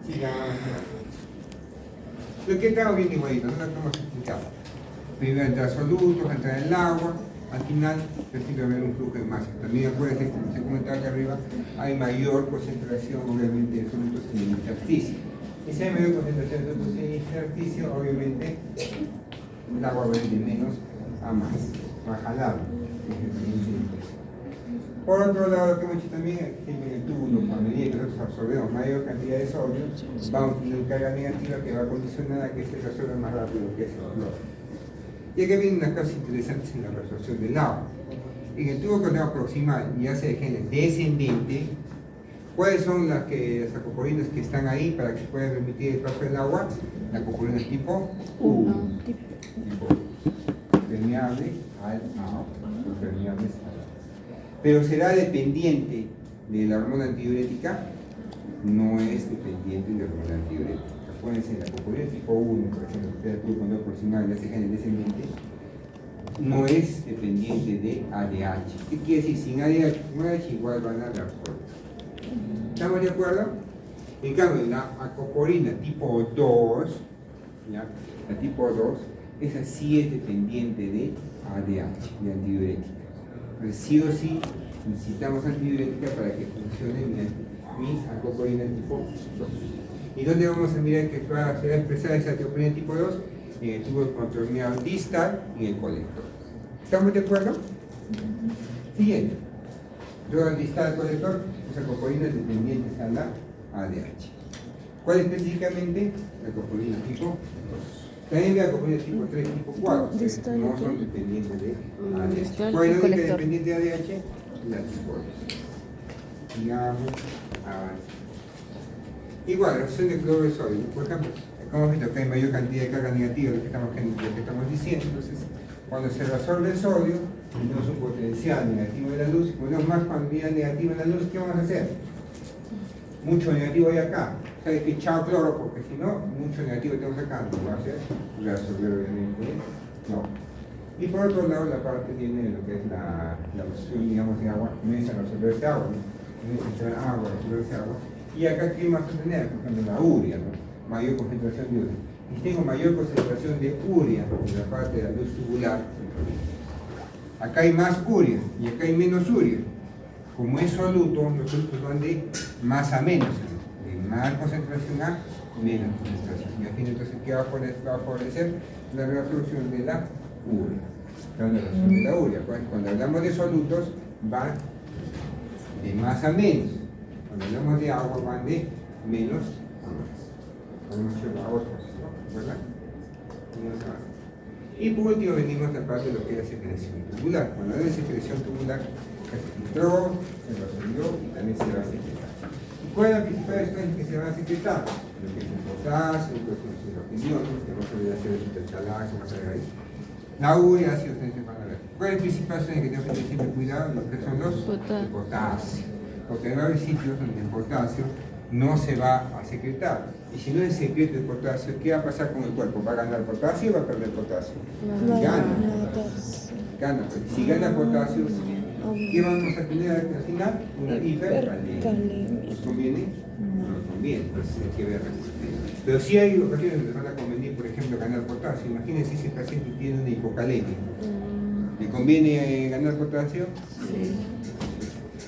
Sigamos. Lo que estamos viendo igualito, no lo hemos explicado. Primero entrar solutos, entrar en el agua, al final tiene que haber un flujo de masa. También acuérdense, como se comentaba acá arriba, hay mayor concentración obviamente de solutos en el intersticio. Y si hay mayor concentración de solutos en el intersticio, obviamente el agua va a ir de menos a más, va a jalar. Por otro lado, lo que hemos dicho también es que en el túbulo, cuando nosotros absorbemos mayor cantidad de sodio, vamos a tener una carga negativa que va a condicionar a que se resuelva más rápido que ese cloro. Y aquí vienen unas cosas interesantes en la resorción del agua. En el tubo condenado proximal, ya sea de género descendente, ¿cuáles son las acoporinas que están ahí para que puedan permitir el paso del agua? La acoporina tipo 1, tipo permeable al agua, permeables al agua. Pero será dependiente de la hormona antidiurética, no es dependiente de la hormona antidiurética. Acuérdense, la acoporina tipo 1, por ejemplo, que el tubo condenado proximal, ya sea género descendente, no es dependiente de ADH. ¿Qué quiere decir? Sin ADH, con ADH igual van a reabsorber. ¿Estamos de acuerdo? En cambio, la acoporina tipo 2, ¿ya? La tipo 2, esa sí es dependiente de ADH, de antidiurética. Entonces, sí o sí necesitamos antidiurética para que funcione mi acoporina tipo 2. ¿Y dónde vamos a mirar que va a ser expresada esa acoporina tipo 2? En el tubo contorneado distal y en el colector. ¿Estamos de acuerdo? Siguiente. Luego el distal del colector, esa acoporina dependientes a la ADH. ¿Cuál específicamente? La acoporina tipo 2. También la acoporina tipo 3, tipo 4, que no son dependientes de ADH. ¿Cuál es la única dependiente de ADH? La tipo 2. Sigamos avanzando. Igual, la reacción de cloro de sodio, por ejemplo, como hemos visto que hay mayor cantidad de carga negativa de lo que estamos diciendo, entonces cuando se reabsorbe el sodio, tenemos un potencial negativo de la luz, y como tenemos más cantidad negativa en la luz, ¿qué vamos a hacer? Mucho negativo hay acá, o sea, hay que echar cloro, porque si no, mucho negativo tenemos acá, no va a hacer reabsorber obviamente, no. Y por otro lado, la parte tiene lo que es la absorción, digamos, de agua, comienza a reabsorberse agua, ¿no? Comienza a echar agua, a reabsorberse agua. Y acá, ¿qué más a tener? Por ejemplo, la urea, ¿no? Mayor concentración de urea. Y si tengo mayor concentración de urea en la parte de la luz tubular, acá hay más urea y acá hay menos urea. Como es soluto, los solutos van de más a menos, de más concentración a menos concentración. Y aquí entonces, ¿qué va a favorecer? La reabsorción de la urea. La reabsorción de la urea. Cuando hablamos de solutos, van de más a menos. Cuando hablamos de agua, van de menos a más. ¿Verdad? Y por último venimos a la parte de lo que es la secreción tubular. Cuando habla de secreción tubular, se filtró, se resolvió y también se va a secretar. ¿Y cuál es la principal sustancia que se va a secretar? Lo que es el potasio, lo que es el opinión, que vamos a ver hacer el intercalaje, más allá ahí. La urea, ácido tranexaminal. ¿Cuál es el principal sustancia que tenemos que tener siempre cuidado? Los que son los Potasio. el potasio. Porque va a haber sitios donde el potasio no se va a secretar. Y si no es secreto el potasio, ¿qué va a pasar con el cuerpo? ¿Va a ganar potasio o va a perder potasio? Gana. Gana. Pues. Si gana potasio, ¿qué vamos a tener al final? Una hipercalemia. ¿Nos conviene? No nos conviene, entonces hay que ver. Pero sí hay ocasiones donde van a convenir, por ejemplo, ganar potasio. Imagínense si ese paciente tiene una hipocalemia. ¿Le conviene ganar potasio? Sí.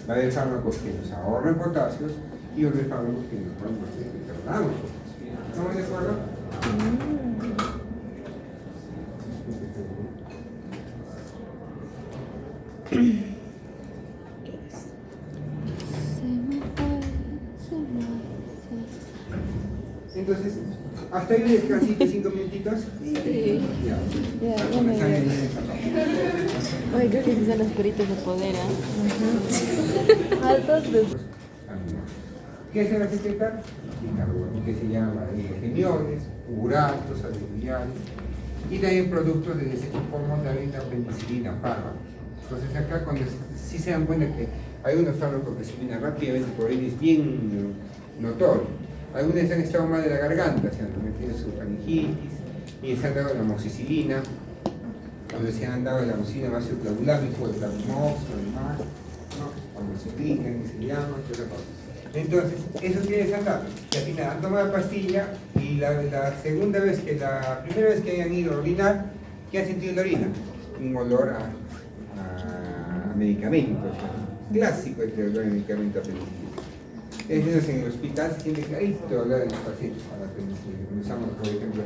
Va a haber fármacos que nos ahorran potasios y otros fármacos que nos van a hacer que perdamos potasio. ¿Estamos de acuerdo? Entonces, hasta ahí un descansito de 5 minutitos. Sí. Ya. Ya, Comenzar ya. el desarrollo. Ay, creo que sí son los peritos de poder, Altos de... ¿Qué se va a secretar? Bicarbonato, que se llama geniones, uratos, aldehidos y también productos de desecho como también la penicilina, fármacos. Entonces acá cuando sí se dan cuenta que hay unos fármacos que se vienen rápidamente por ahí es bien notorio. Algunos han estado mal de la garganta, se han metido su faringitis y se han dado la amoxicilina, cuando se han dado la amoxicilina más clavulámico, el plamox, lo demás, ¿no? Cuando se pican y se llaman, toda la cosa. Entonces, eso quiere andar. Y al final han tomado la pastilla y la segunda vez que, la primera vez que hayan ido a orinar, ¿qué han sentido en la orina? Un olor a medicamento, clásico este olor a medicamento a penicilina. Entonces en el hospital se siente clarito hablar de los pacientes a la penicilina. Usamos, por ejemplo,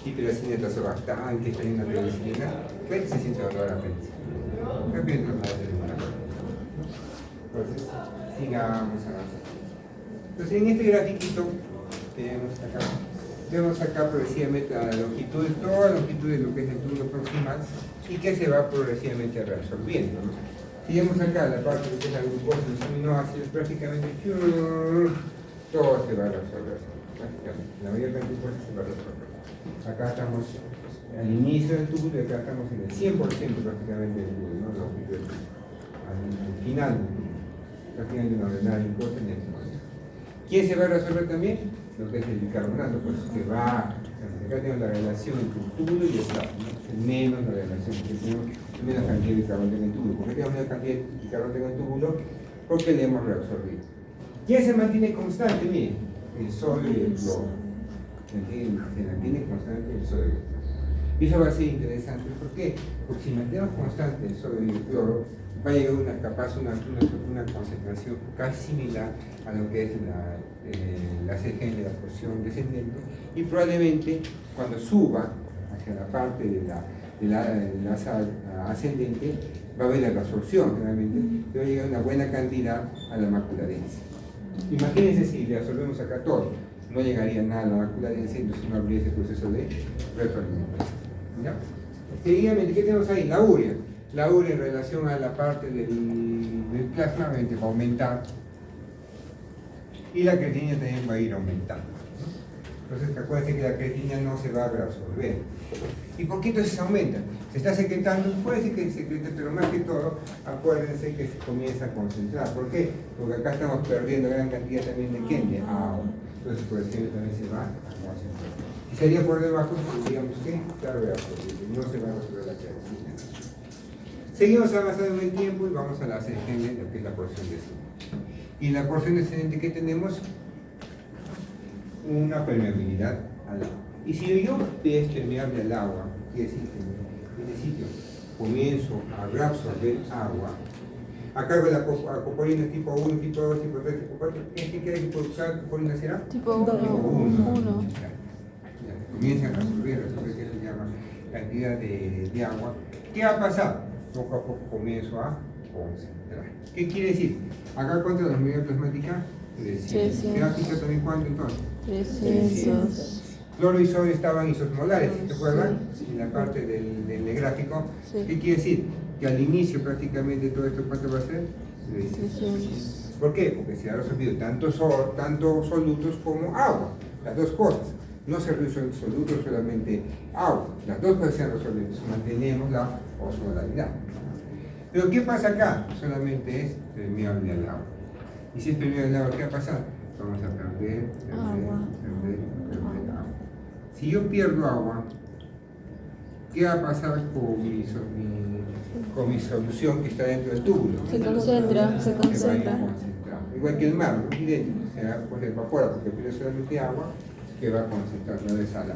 hiperacina tazobactam, que tiene una penicilina, pues se siente olor a penicilina. Repito, entonces, sigamos avanzando. Entonces en este grafiquito vemos acá progresivamente a la longitud, toda la longitud de lo que es el túbulo proximal y que se va progresivamente reabsorbiendo, ¿no? Si vemos acá la parte que es la glucosa y los aminoácidos, prácticamente todo se va a reabsorber, prácticamente. La mayor cantidad de cosas se va a reabsorber. Acá estamos al inicio del túbulo y acá estamos en el 100% prácticamente del túbulo, ¿no? La longitud del túbulo. Al final del túbulo. Prácticamente no habrá nada glucosa ni aminoácidos. ¿Quién se va a resolver también? Lo que es el bicarbonato, pues que va, acá tenemos la relación entre el túbulo y el plasma, ¿no? Menos la relación, porque tenemos menos cantidad de bicarbonato en el túbulo. ¿Por qué tenemos menos cantidad de bicarbonato en el túbulo? Porque le hemos reabsorbido. ¿Quién se mantiene constante? Miren, el sodio y el cloro. Se mantiene constante el sodio y el cloro. Y eso va a ser interesante. ¿Por qué? Porque si mantenemos constante el sodio y el cloro, va a llegar una concentración casi similar a lo que es la CGN de la posición descendente y probablemente cuando suba hacia la parte de la ascendente va a haber la reabsorción generalmente y va a llegar una buena cantidad a la mácula densa. Imagínense si le absorbemos acá todo, no llegaría nada a la mácula densa, entonces no habría ese proceso de retroalimentación. ¿Ya? Seguidamente, ¿qué tenemos ahí? La urea. La urea en relación a la parte del plasma obviamente va a aumentar y la creatinina también va a ir aumentando. Entonces acuérdense que la creatinina no se va a reabsorber. ¿Y por qué entonces aumenta? Se está secretando, puede ser que se secrete, pero más que todo, acuérdense que se comienza a concentrar. ¿Por qué? Porque acá estamos perdiendo gran cantidad también de ¿qué? De agua. Entonces por ejemplo también se va a concentrar. Si sería por debajo, digamos que está reabsorbido, no se va a reabsorber la creatinina. Seguimos avanzando en el tiempo y vamos a la ascendente, lo que es la porción descendente. Y en la porción descendente que tenemos una permeabilidad al agua. Y si yo es permeable al agua, quiere decir que en ese sitio comienzo a reabsorber agua, acá veo la copolina tipo 1, tipo 2, tipo 3, tipo 4, ¿qué quiere que usar copolina será? Tipo 1. Comienza a reabsorber, que se llama cantidad de agua. ¿Qué va a pasar? Poco a poco comienzo a concentrar. ¿Qué quiere decir? Acá cuánto es la unidad plasmática? 300. ¿Gráfica también cuánto entonces? 300. Cloro y sodio estaban isosmolares, ¿te acuerdas? En la parte del gráfico. Sí. ¿Qué quiere decir? Que al inicio prácticamente todo esto ¿cuánto va a ser? 300. ¿Por qué? Porque se ha resolvido tanto solutos como agua, las dos cosas. no se resuelve soluto, solamente agua. Las dos pueden ser resueltas, mantenemos la osmolaridad. Pero ¿qué pasa acá? Solamente es permeable al agua. Y si es permeable al agua, ¿qué va a pasar? Vamos a perder agua. Si yo pierdo agua, ¿qué va a pasar con mi solución que está dentro del túbulo? Se concentra, se Se va a ir concentra. concentrando. Igual que el mar, ¿no? Idéntico, pues evapora porque pierde solamente agua que va a concentrar, no desala.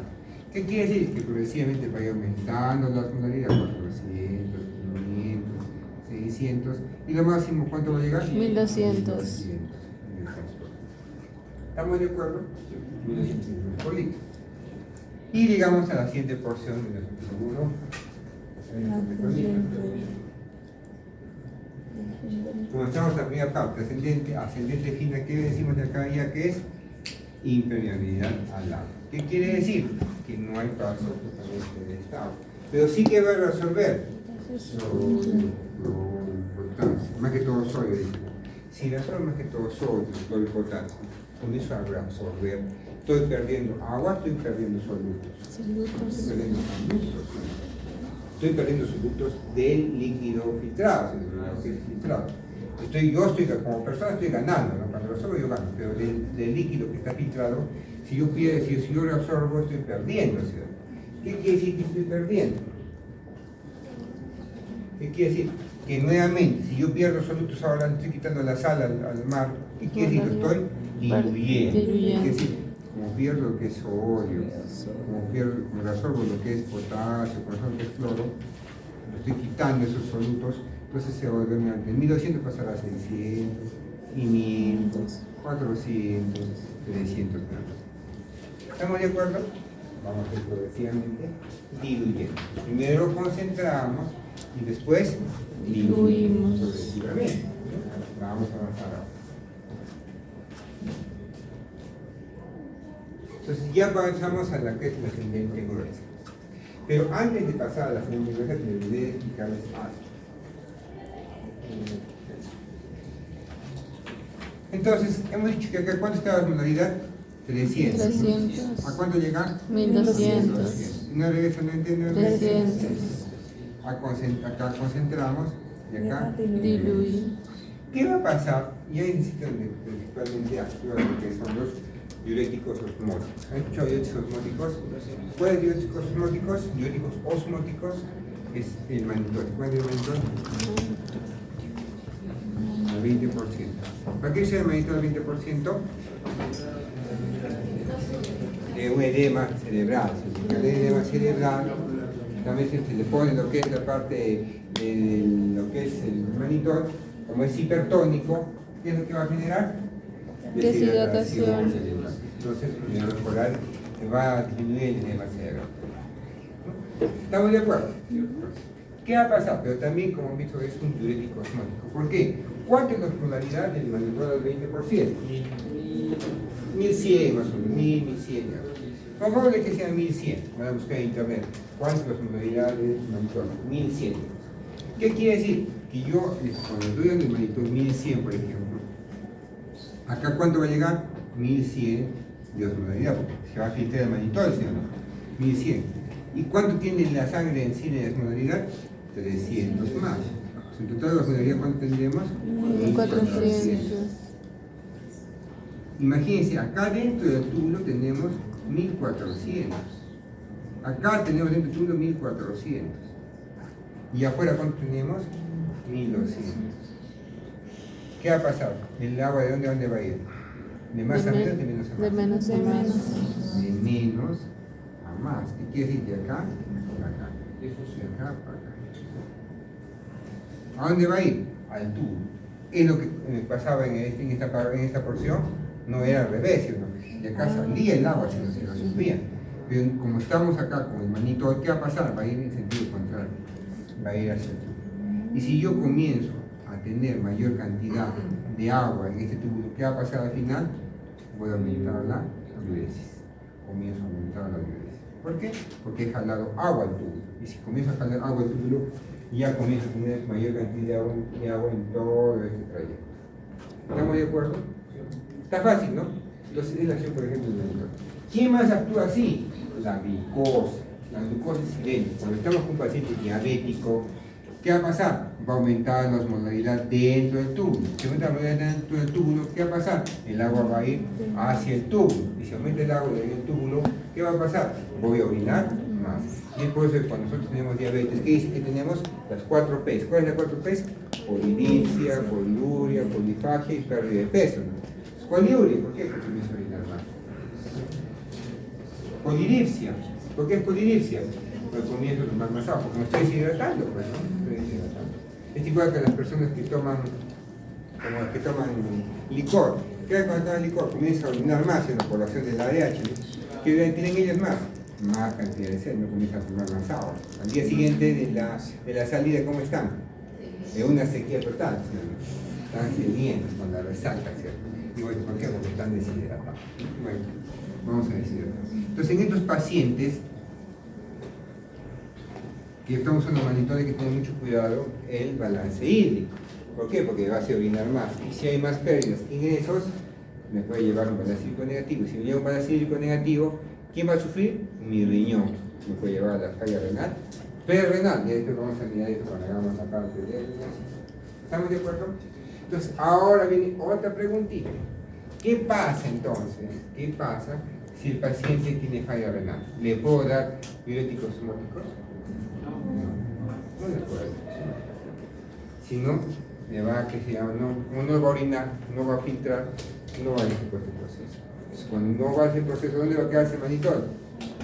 ¿Qué quiere decir? Que progresivamente va a ir aumentando la osmolaridad, 400, 500, 600, y lo máximo, ¿cuánto va a llegar? 1200. ¿Estamos de acuerdo? 1200 por litro. Y llegamos a la siguiente porción de nuestro seguro. Como estamos en la primera parte, ascendente fina, ¿qué decimos de acá ya que es? Impermeabilidad al agua. ¿Qué quiere decir? Que no hay paso totalmente de esta agua. Pero sí que va a resolver lo importante, más que todo sodio. Si resuelve más que todo sodio, lo importante, comienzo a reabsorber. Estoy perdiendo agua, estoy perdiendo solutos. Estoy perdiendo solutos del líquido filtrado, que es filtrado. Como persona estoy ganando, ¿no? Cuando resuelvo yo gano, pero del líquido que está filtrado, si yo reabsorbo, estoy perdiendo. ¿Sí? ¿Qué quiere decir que estoy perdiendo? ¿Qué quiere decir? Que nuevamente, si yo pierdo solutos ahora, estoy quitando la sal al mar, ¿qué quiere decir? Que estoy diluyendo. ¿Qué quiere decir? Como pierdo lo que es sodio, como reabsorbo lo que es potasio, como reabsorbo lo que es cloro, estoy quitando esos solutos, entonces se vuelve de 1200 pasará a 600, 500, 400, 300 gramos. ¿Estamos de acuerdo? Vamos a ir progresivamente diluyendo. Primero concentramos y después diluimos progresivamente. Vamos a avanzar ahora. Entonces ya avanzamos a la que es la ascendente gruesa. Pero antes de pasar a la ascendente gruesa, me olvidé de explicarles algo. Entonces, hemos dicho que acá, ¿cuánto está la osmolaridad? 300. 300. ¿A cuánto llega? 1200. ¿No regresa? ¿No entiendo? 300. Acá concentramos y acá Diluir. ¿Qué va a pasar? Y ahí necesitan principalmente actúan lo que son los diuréticos osmóticos. ¿Han escuchado diuréticos osmóticos? ¿Cuáles diuréticos osmóticos? Diuréticos osmóticos es el mannitol. ¿Cuál es el mannitol? Al 20%. ¿Para qué se el mannitol al 20%? De un edema cerebral. Si el edema cerebral, también se le pone lo que es la parte de lo que es el mannitol, como es hipertónico, ¿qué es lo que va a generar? Deshidratación. cerebral. Entonces, el mejorar va a disminuir el edema cerebral. ¿Estamos de acuerdo? ¿Qué va a pasar? Pero también, como han visto, es un diurético osmótico. ¿Por qué? ¿Cuánto es la osmolaridad del mannitol al 20%? 1100 más o menos, 1100. Vamos a que sea 1100. Voy a buscar en internet. ¿Cuánto es la osmolaridad del mannitol? 1100. ¿Qué quiere decir? Que yo, cuando estoy dando el mannitol 1100, por ejemplo, acá ¿cuánto va a llegar? 1100 de osmolaridad, porque se va a filtrar el mannitol, ¿sí o no? 1100. ¿Y cuánto tiene la sangre en sí de osmolaridad? 300 más. En total de osmolaridad, ¿cuánto tendremos? 1400. Imagínense, acá dentro del túbulo tenemos 1400. Acá tenemos dentro del túbulo 1400. Y afuera, ¿cuánto tenemos? 1200. ¿Qué va a pasar? ¿El agua de dónde va a ir? ¿De más a menos, de menos a más? De menos a más. De menos a más. ¿Qué quiere decir? De acá a acá. De acá para acá. ¿A dónde va a ir? Al túbulo. Es lo que pasaba en esta porción. No era al revés, sino de acá salía el agua, sino se lo subía. Pero como estamos acá con el mannitol, ¿qué va a pasar? Va a ir en sentido contrario. Va a ir hacia el túbulo. Y si yo comienzo a tener mayor cantidad de agua en este túbulo, ¿qué va a pasar al final? Voy a aumentar la diuresis. Comienzo a aumentar la diuresis. ¿Por qué? Porque he jalado agua al túbulo. Y si comienzo a jalar agua al túbulo, ya comienzo a tener mayor cantidad de agua en todo este trayecto. ¿Estamos de acuerdo? Está fácil, ¿no? Entonces, es la acción, por ejemplo, del monitor. ¿Quién más actúa así? La glucosa. La glucosa es silente. Cuando estamos con un paciente diabético, ¿qué va a pasar? Va a aumentar la osmolaridad dentro del túbulo. Si aumenta la osmolaridad dentro del túbulo, ¿qué va a pasar? El agua va a ir hacia el túbulo. Y si aumenta el agua en el túbulo, ¿qué va a pasar? Voy a orinar más. Y es por eso que cuando nosotros tenemos diabetes, ¿qué dice? Que tenemos las 4 P's. ¿Cuáles son las 4 P's? Polidipsia, poliuria, polifagia y pérdida de peso, ¿no? Poliuria, ¿por qué? Porque comienza a orinar más. Polidipsia, ¿por qué es polidipsia? Porque comienzo a tomar más agua, porque me estoy deshidratando, pues, ¿no? Estoy deshidratando. Es igual que las personas que toman, como las que toman licor. ¿Qué hay cuando toman licor? Comienza a orinar más en la población del ADH, ¿no? ¿Qué tienen ellas más? Más cantidad de sed, no comienzan a tomar más agua. Al día siguiente de la salida, ¿cómo están? De una sequía total, ¿cierto? Están sedientos con la resaca, ¿cierto? Y bueno, ¿por qué? Porque están deshidratados. Bueno, vamos a deshidratar. Entonces, en estos pacientes que estamos usando monitores, hay que tener mucho cuidado el balance hídrico. ¿Por qué? Porque va a hacer orinar más. Y si hay más pérdidas ingresos, me puede llevar un balance hídrico negativo. Si me lleva un balance hídrico negativo, ¿quién va a sufrir? Mi riñón. Me puede llevar a la falla renal. Perrenal, y después vamos a mirar esto cuando hagamos la parte de... ¿Estamos de acuerdo? Entonces, ahora viene otra preguntita. ¿Qué pasa entonces? ¿Qué pasa si el paciente tiene falla renal? ¿Le puedo dar diuréticos osmóticos? No le puedo dar. Si no, le va a que se llama, como no va a orinar, no va a filtrar, no va a ir por este proceso. Entonces, cuando no va a hacer proceso, ¿dónde va a quedar ese monitor?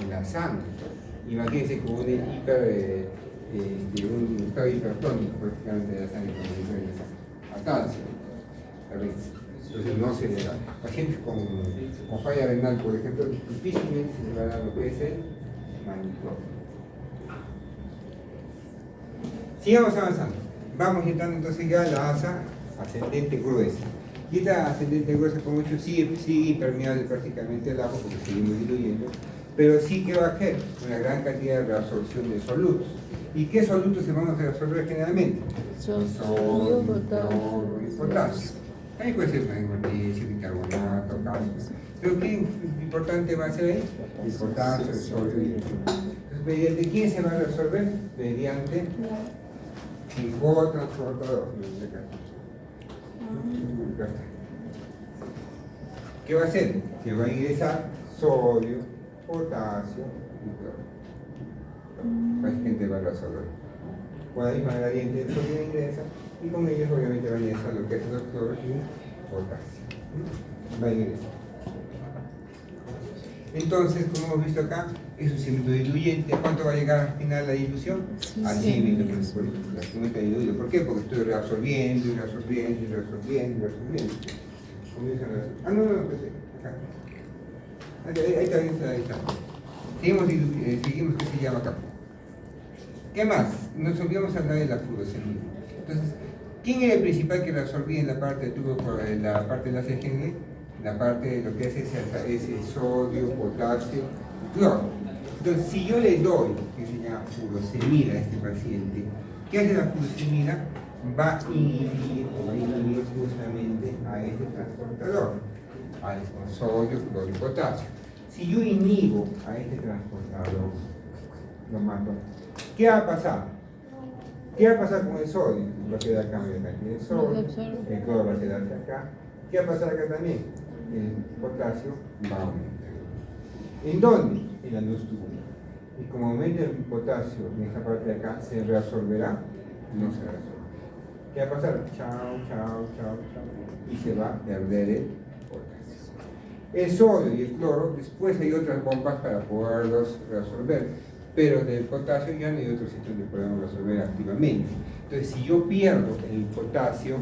En la sangre. Imagínense como un estado hipertónico prácticamente de la sangre, a tal, entonces no se le da. Pacientes con falla renal, por ejemplo, difícilmente se le va a dar lo que es el monitor. Sigamos avanzando. Vamos entrando entonces ya a la asa ascendente gruesa. Y esta ascendente gruesa, como he dicho, sigue impermeable prácticamente al agua porque seguimos diluyendo, pero sí que va a haber una gran cantidad de reabsorción de solutos. ¿Y qué solutos se van a reabsorber generalmente? Sodio, cloro y potasio. Ahí puede ser magnesio, bicarbonato, calcio. Pero ¿qué importante va a ser ahí? El potasio, el sodio y el cloro. Entonces, ¿mediante quién se va a reabsorber? Mediante el cotransportador. ¿Qué va a hacer? Que va a ingresar sodio, potasio y cloro. Básicamente va a resolver. Con la misma gradiente de sodio ingresa y con ellos obviamente va a ingresar lo que es el cloro y potasio. Va a ingresar. Entonces, como hemos visto acá, es un cemento diluyente. ¿A cuánto va a llegar al final la dilución? A 100 mililitros por litro. La cemento diluido. ¿Por qué? Porque estoy reabsorbiendo y reabsorbiendo y reabsorbiendo y reabsorbiendo. Comienza a reabsorber. Ah, no, acá. Ahí está. Seguimos, ¿qué se llama acá? ¿Qué más? Nos olvidamos hablar de la furosemida. Entonces, ¿quién era el principal que reabsorbía en la parte del tubo, en la parte de la CGN? La parte de lo que es ese sodio, potasio y cloro. Entonces, si yo le doy, que se llama furosemida a este paciente, ¿qué hace la furosemida? Va a inhibir justamente a este transportador, al sodio, cloro y potasio. Si yo inhibo a este transportador, lo mato, ¿qué va a pasar? ¿Qué va a pasar con el sodio? Va a quedar acá, el sodio, el cloro va a quedarse acá. ¿Qué va a pasar acá también? El potasio va a aumentar. ¿En dónde? En la luz tubular. Y como aumenta el potasio en esta parte de acá, ¿se reabsorberá? No se reabsorberá. ¿Qué va a pasar? Chao. Y se va a perder el potasio. El sodio y el cloro, después hay otras bombas para poderlos reabsorber, pero del potasio ya no hay otro sitio donde podemos reabsorber activamente. Entonces, si yo pierdo el potasio,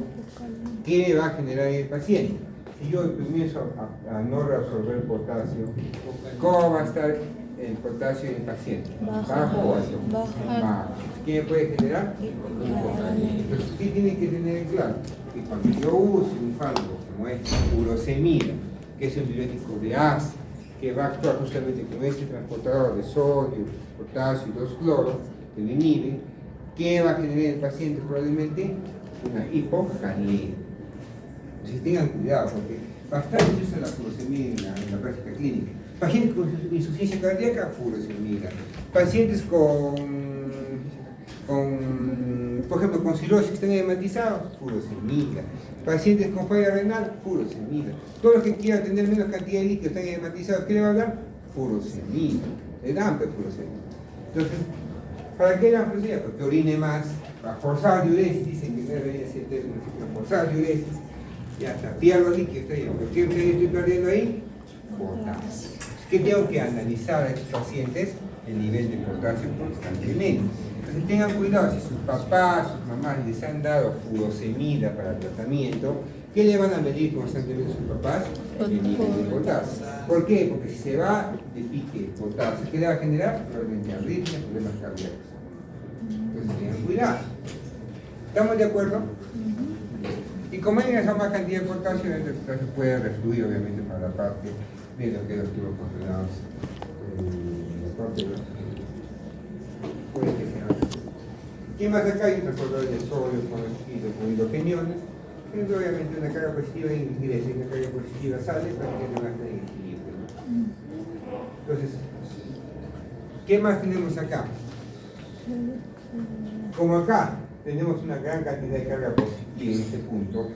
¿qué va a generar el paciente? Si yo comienzo a no reabsorber potasio, ¿cómo va a estar el potasio en el paciente? ¿Bajo o alto? Bajo. ¿Qué puede generar? Entonces, ¿qué tiene que tener claro? Que cuando yo use un fármaco como este, furosemida, que es un diurético de ácido, que va a actuar justamente como este transportador de sodio, potasio y 2-cloro, que lo inhibe, ¿qué va a generar el paciente? Probablemente una hipocalemia. Entonces tengan cuidado, porque Bastante se usa la furosemida en la práctica clínica. Pacientes con insuficiencia cardíaca, furosemida. Pacientes por ejemplo, con cirrosis que están edematizados, furosemida. Pacientes con falla renal, furosemida. Todos los que quieran tener menos cantidad de líquido están edematizados, ¿qué le va a dar? Furosemida. Le dan furosemida. Entonces, ¿para qué dan furosemida? Porque orine más, para forzar diuresis, dicen que no debería ser término, forzar diuresis. Ya está, pierdo líquido, ¿qué estoy perdiendo ahí? Potasio. ¿Qué tengo que analizar a estos pacientes? El nivel de potasio constantemente. Entonces tengan cuidado, si sus papás, sus mamás les han dado furosemida para el tratamiento, ¿qué le van a medir constantemente a sus papás? El nivel de potasio. ¿Por qué? Porque si se va de pique el potasio, ¿qué le va a generar? Probablemente arritmias, problemas cardíacos. Entonces tengan cuidado. ¿Estamos de acuerdo? Y como hay esa más cantidad de potasio, el potasio puede refluir obviamente para la parte de lo que es los tubos controlados. La parte de los puede que sea. ¿Qué más acá? Hay un transportador de sodio con hidrogeniones. Es obviamente una carga positiva ingresa y una carga positiva sale para que no esté en equilibrio. Entonces, ¿qué más tenemos acá? Como acá tenemos una gran cantidad de carga positiva en este punto,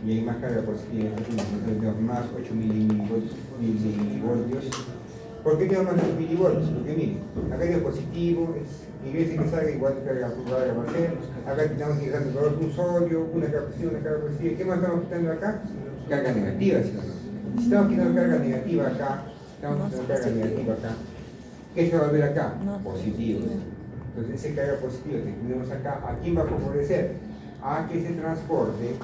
y hay más carga positiva en este punto, tenemos más 8 milivoltios. ¿Por qué tenemos más 8 milivoltios? Porque miren, acá hay positivo, ingresa y que salga igual de carga pulsada va a ser. Acá estamos ingresando todo un sodio, una carga positiva, una carga positiva. ¿Qué más estamos quitando acá? Carga negativa, ¿sí o no? Si estamos quitando carga negativa acá, estamos quitando carga negativa acá, ¿qué se va a ver acá? Positivo. Entonces, esa carga positiva que tenemos acá, ¿a quién va a favorecer? A que se transporte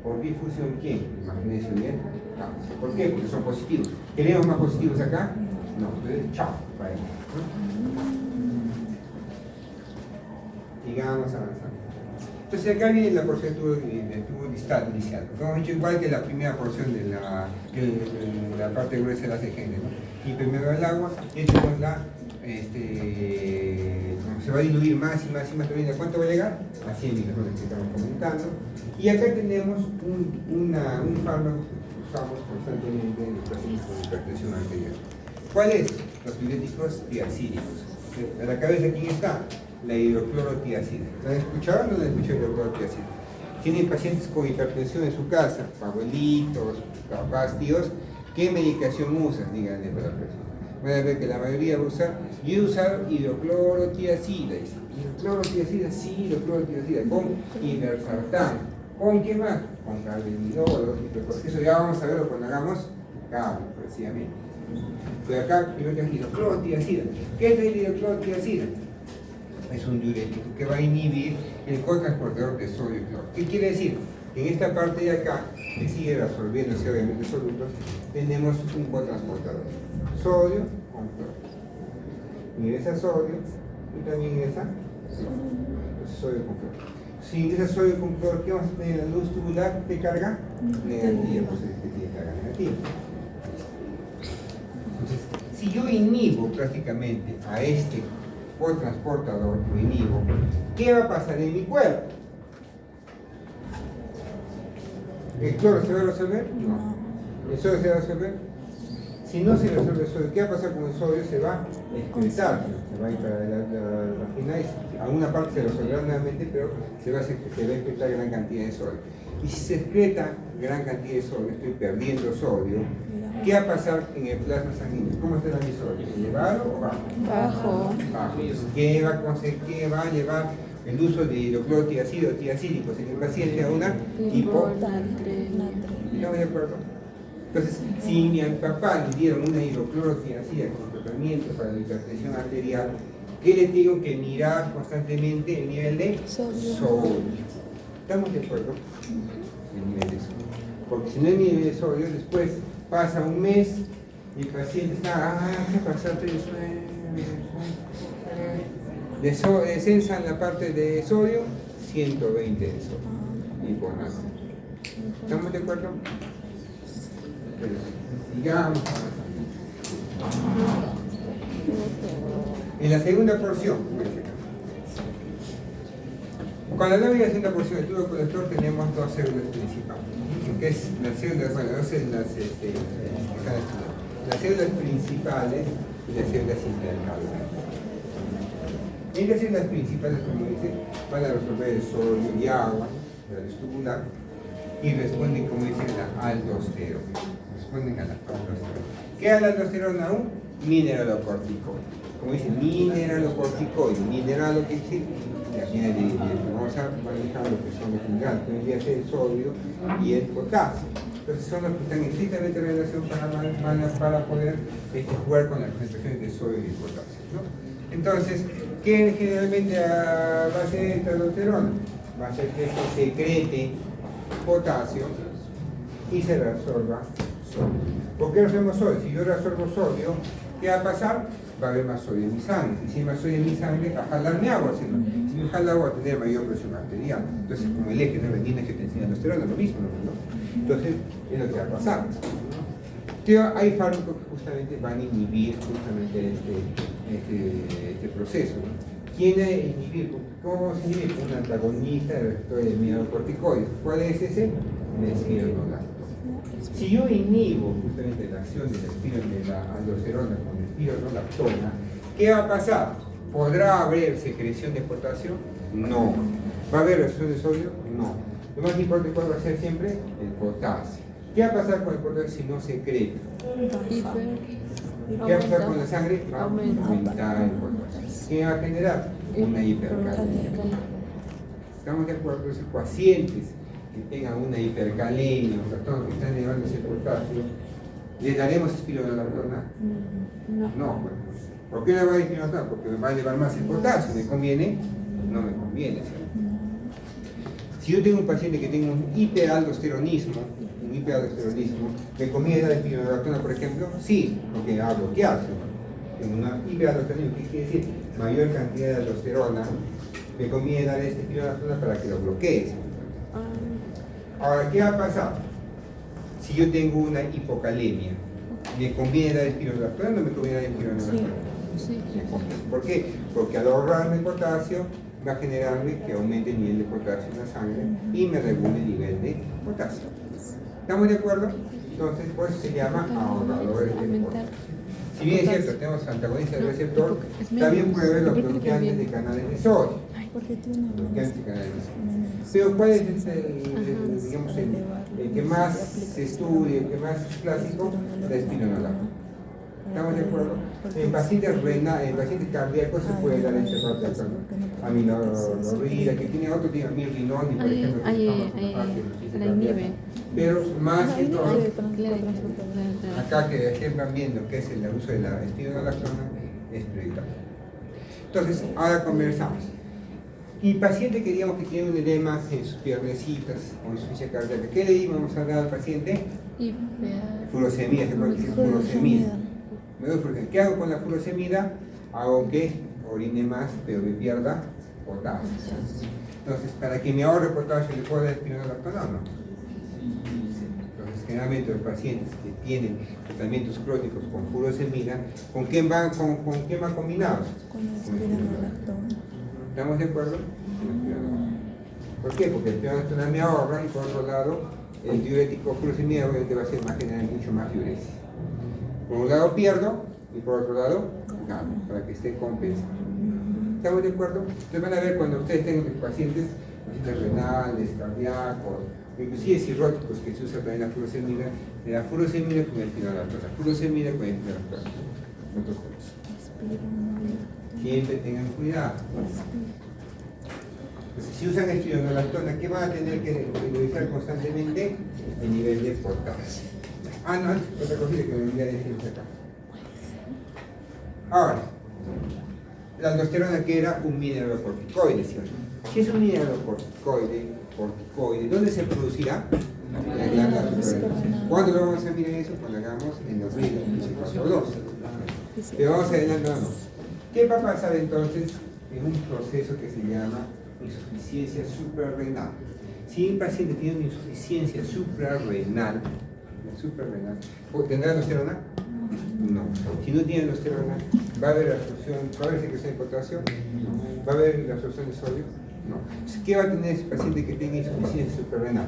por difusión, ¿quién? El magnesio y el calcio. ¿Por qué? Porque son positivos. ¿Queremos más positivos acá? No, entonces, chao, para ahí. Sigamos avanzando. Entonces, acá viene la porción del tubo distal inicial. Como hemos dicho, igual que la primera porción de la parte gruesa de la CGN, ¿no? Y primero el agua, y hecho con la se va a diluir más y más y más. ¿Cuánto va a llegar? A 100 micrones que estamos comentando. Y acá tenemos un fármaco que usamos constantemente en los pacientes con hipertensión arterial. ¿Cuál es? Los diuréticos tiazídicos. A la cabeza, ¿quién está? La hidroclorotiazida. ¿La han escuchado o no la han escuchado hidroclorotiazida? Tienen pacientes con hipertensión en su casa, abuelitos, papás, tíos. ¿Qué medicación usan? Díganle para la persona. Van a ver que la mayoría va a usar, yo voy a usar hidroclorotiazida. Hidroclorotiazida, sí, hidroclorotiazida, con imersartán. ¿Con qué más? Con carvedilol, eso ya vamos a verlo cuando hagamos cable, precisamente. Pero acá, primero tenemos hidroclorotiazida. ¿Qué es la hidroclorotiazida? Es un diurético que va a inhibir el cotransportador de sodio y cloro. ¿Qué quiere decir? En esta parte de acá, que sigue absorbiéndose obviamente solutos, tenemos un cotransportador. Sodio con cloro. Ingresa sodio y también ingresa sodio con cloro. Si ingresa sodio con cloro, ¿qué vamos a tener? La luz tubular de carga negativa, pues es que tiene carga negativa. Entonces, si yo inhibo prácticamente a este cotransportador, lo inhibo, ¿qué va a pasar en mi cuerpo? ¿El cloro se va a resolver? No. ¿El sodio se va a resolver? Si no se resuelve el sodio, ¿qué va a pasar con el sodio? Se va a excretar, se va a ir para la vagina y alguna parte se resolverá nuevamente, pero se va a excretar gran cantidad de sodio. Y si se excreta gran cantidad de sodio, estoy perdiendo sodio, ¿qué va a pasar en el plasma sanguíneo? ¿Cómo estará mi sodio? ¿Elevado o bajo? Bajo. Bajo. ¿Qué va a llevar el uso de hidroclorotiazida o tiazídicos en el paciente a una hiponatremia? ¿Estamos de acuerdo? Entonces, si a mi papá le dieron una hidroclorotiazida como tratamiento para la hipertensión arterial, ¿qué le tengo que mirar constantemente? El nivel de sodio. ¿Estamos de acuerdo? El nivel de sodio. Porque si no hay nivel de sodio, después pasa un mes y el paciente está, ¿qué pasa? Descensan la parte de sodio, 120 de sodio. Hiponatremia. ¿Estamos de acuerdo? Sigamos avanzando. En la segunda porción, cuando hablamos de la segunda porción del tubo colector tenemos dos células principales. que es las células, bueno, no sé, las células principales y las células intercaladas. En las células principales, como dice, van a resolver el sodio y agua, la luz tubular, y responden, como dice, la aldosterona. Responden a la aldosterona. ¿Qué es la aldosterona? Un mineralocorticoide. Como dice, mineralocorticoide. Mineralo que dice, vamos a manejar lo que son los minerales, que vendría a ser el sodio y el potasio. Entonces son los que están estrictamente en relación para poder jugar con las concentraciones de sodio y potasio, ¿no? Entonces, ¿qué generalmente va a hacer esta aldosterona? Va a hacer que esto secrete potasio y se reabsorba sodio. ¿Por qué reabsorbemos sodio? Si yo reabsorbo sodio, ¿qué va a pasar? Va a haber más sodio en mi sangre. Y si hay más sodio en mi sangre, va a jalarme agua. Si me jala agua, va a tener mayor presión arterial. Entonces, como el eje de renina que te enseña la aldosterona, lo mismo, ¿no? Entonces, es lo que va a pasar. Hay fármacos que justamente van a inhibir justamente este proceso, ¿no? ¿Quién va a inhibir? ¿Cómo se inhibe? Un antagonista del receptor de mineralocorticoides. ¿Cuál es ese? El espironolactona. Si yo inhibo justamente la acción de la aldosterona con el espironolactona, ¿qué va a pasar? ¿Podrá haber secreción de potasio? No. ¿Va a haber reacción de sodio? No. Lo más importante, ¿cuál va a ser siempre? El potasio. ¿Qué va a pasar con el potasio si no secreta? ¿Qué va a pasar con la sangre? Va a aumentar el potasio. ¿Qué va a generar? Una hipercalemia. ¿Estamos de acuerdo? Entonces, pacientes que tengan una hipercalemia, o trastornos que están elevándose el potasio, ¿les daremos espironolactona? No, pues. ¿Por qué no va a dar espironolactona? Porque me va a elevar más el potasio. ¿Me conviene? No me conviene. Si yo tengo un paciente que tenga un hiperaldosteronismo, ¿me conviene dar espironolactona, por ejemplo? Sí, porque va a bloquearse. En una hiperaldosteronismo, ¿qué quiere decir? Mayor cantidad de aldosterona, me conviene dar este espironolactona para que lo bloquee. Ahora, ¿qué va a pasar? Si yo tengo una hipocalemia, ¿me conviene dar espironolactona o no me conviene dar espironolactona? Sí. ¿Por qué? Porque al ahorrarme el potasio, va a generarme que aumente el nivel de potasio en la sangre y me regule el nivel de potasio. ¿Estamos de acuerdo? Entonces, pues se llama ahorradores de potasio. Si bien es cierto, tenemos antagonistas del receptor, también puede haber los bloqueantes de canales de sodio. Bloqueantes de canales de sodio. Pero ¿cuál es el que más se estudia, el que más es clásico? La espironolactona. ¿Estamos de acuerdo? En pacientes renales, en pacientes cardíacos se puede dar este protector, ¿no? Amilorrida, que tiene otro, tiene mirrinol, y por ejemplo, la inhibe. pero más que todo, acá que estén viendo que es el uso de la espironolactona, es prioritario. Entonces, ahora conversamos. Y paciente que digamos que tiene un edema en sus piernecitas o insuficiencia cardíaca, ¿qué le íbamos a dar al paciente? Furosemida, ¿se puede decir? Furosemida. ¿Qué hago con la furosemida? Hago que orine más, pero me pierda potasio. Entonces, para que me ahorre potasio, ¿le puedo dar espironolactona o no? Entonces, generalmente los pacientes que tienen tratamientos crónicos con furosemida, ¿con quién van combinados? Con espironolactona. ¿Estamos de acuerdo? ¿Por qué? Porque el espironolactona me ahorra y por otro lado, el diurético furosemida obviamente va a ser más general, mucho más diuresis. Por un lado pierdo y por otro lado gano, para que esté compensado. ¿Estamos de acuerdo? Ustedes van a ver cuando ustedes tengan pacientes renales, cardíacos, inclusive cirróticos que se usa también la furosemida con el espironolactona, furosemida con el espironolactona. Siempre tengan cuidado. Entonces, si usan espironolactona, ¿qué van a tener que revisar constantemente? El nivel de potasio. No, otra cosita que me olvidé decir acá. Ahora, la aldosterona, que era un mineralocorticoide, ¿cierto? Si es un mineralocorticoide, ¿dónde se producirá? En la glándula suprarrenal. ¿Cuándo lo vamos a mirar eso? Cuando hagamos en los ríos, pero vamos adelantando. ¿Qué va a pasar entonces en un proceso que se llama insuficiencia suprarrenal? Si un paciente tiene una insuficiencia suprarrenal, ¿tendrá aldosterona? No. Si no tiene aldosterona, ¿va a haber absorción, va a haber secreción de potasio? No. ¿Va a haber la absorción de sodio? No. Entonces, ¿qué va a tener ese paciente que tenga insuficiencia suprarrenal?